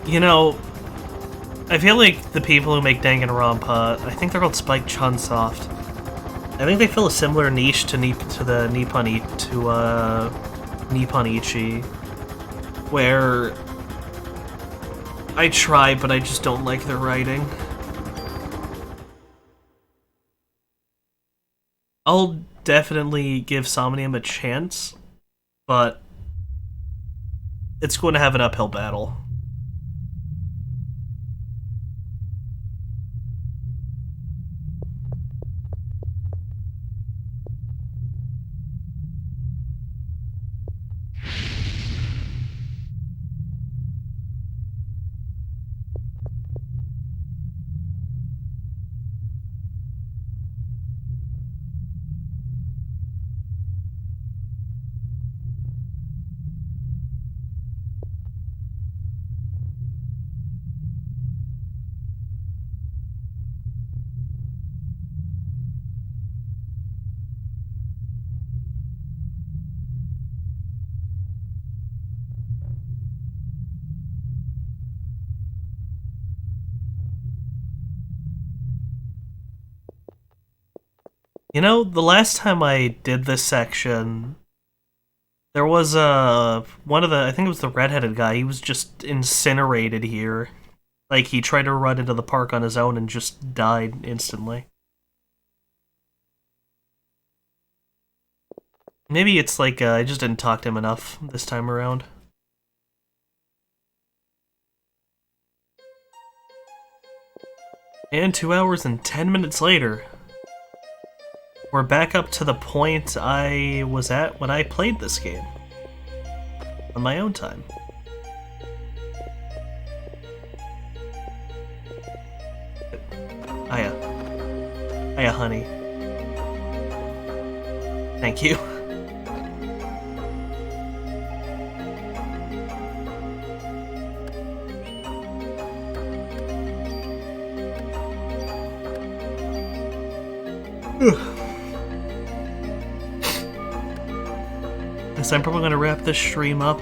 A: You know, I feel like the people who make Danganronpa, I think they're called Spike Chunsoft. I think they fill a similar niche to Nipponichi, where I try, but I just don't like their writing. I'll definitely give Somnium a chance, but it's going to have an uphill battle. You know, the last time I did this section, there was I think it was the redheaded guy, he was just incinerated here. Like, he tried to run into the park on his own and just died instantly. Maybe it's like, I just didn't talk to him enough this time around. And 2 hours and 10 minutes later, we're back up to the point I was at when I played this game. On my own time. Hiya. Hiya, honey. Thank you. Guess I'm probably gonna wrap this stream up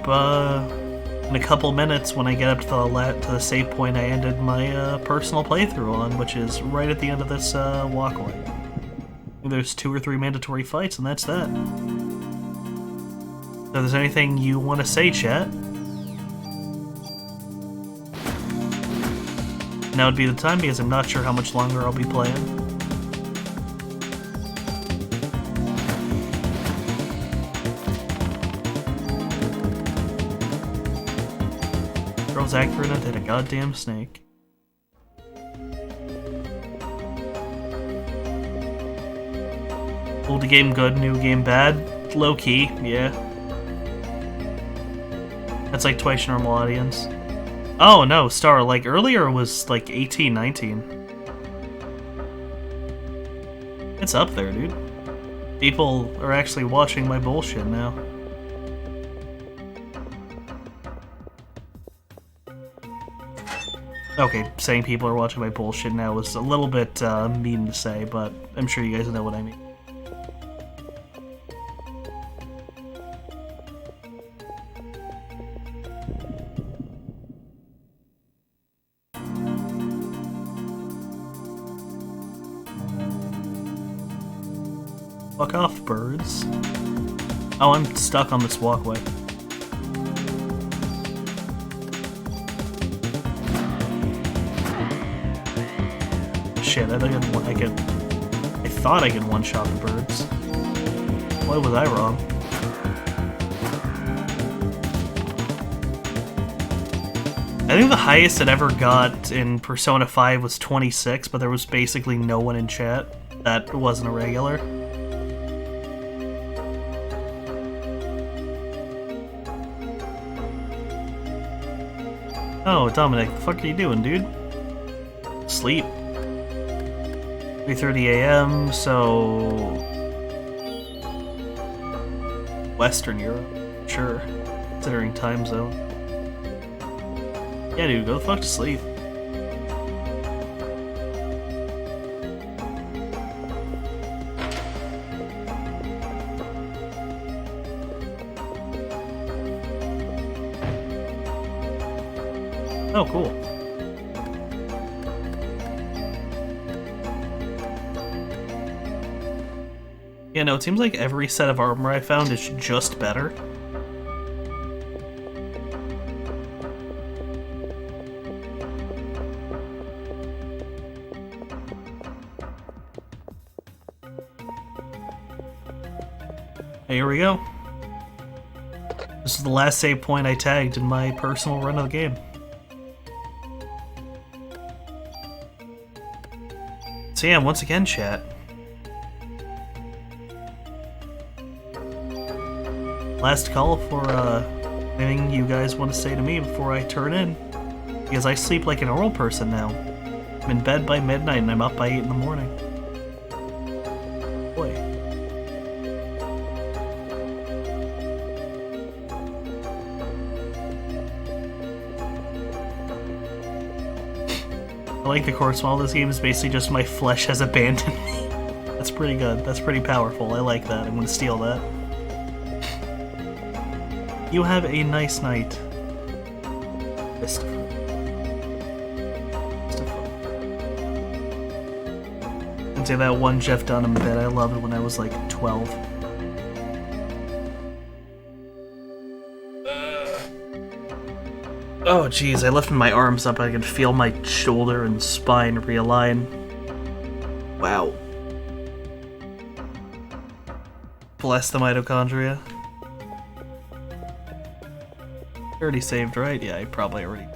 A: in a couple minutes when I get up to the save point I ended my personal playthrough on, which is right at the end of this walkway. There's 2 or 3 mandatory fights, and that's that. So if there's anything you want to say, chat, now would be the time, because I'm not sure how much longer I'll be playing. Girl's accurate than a goddamn snake. Old game good, new game bad. Low key, yeah. That's like twice your normal audience. Oh no, Star, like earlier it was like 18, 19. It's up there, dude. People are actually watching my bullshit now. Okay, saying people are watching my bullshit now was a little bit mean to say, but I'm sure you guys know what I mean. Fuck off, birds. Oh, I'm stuck on this walkway. Shit, I thought I could one-shot the birds. Why was I wrong? I think the highest it ever got in Persona 5 was 26, but there was basically no one in chat that wasn't a regular. Oh, Dominic, the fuck are you doing, dude? Sleep. 3:30 a.m., so... Western Europe. Sure. Considering time zone. Yeah, dude, go the fuck to sleep. Oh, cool. Yeah, no, it seems like every set of armor I found is just better. Here we go. This is the last save point I tagged in my personal run of the game. So yeah, once again, chat. Last call for anything you guys want to say to me before I turn in. Because I sleep like a normal person now. I'm in bed by midnight and I'm up by 8 in the morning. Boy. I like the core small. This game is basically just my flesh has abandoned me. That's pretty good. That's pretty powerful. I like that. I'm gonna steal that. You have a nice night, Christopher. And say that one Jeff Dunham bit I loved when I was like 12. Oh jeez, I lifted my arms up, I could feel my shoulder and spine realign. Wow. Bless the mitochondria. Already saved, right? Yeah, I probably already...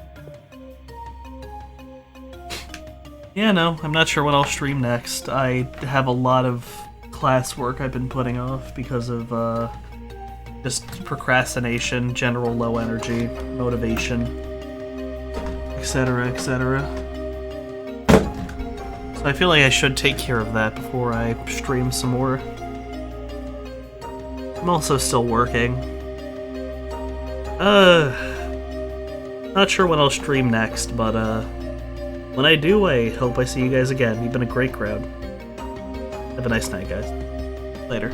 A: Yeah, no, I'm not sure what I'll stream next. I have a lot of classwork I've been putting off because of, just procrastination, general low energy, motivation, etc., etc. So I feel like I should take care of that before I stream some more. I'm also still working. Not sure when I'll stream next, but, when I do, I hope I see you guys again. You've been a great crowd. Have a nice night, guys. Later.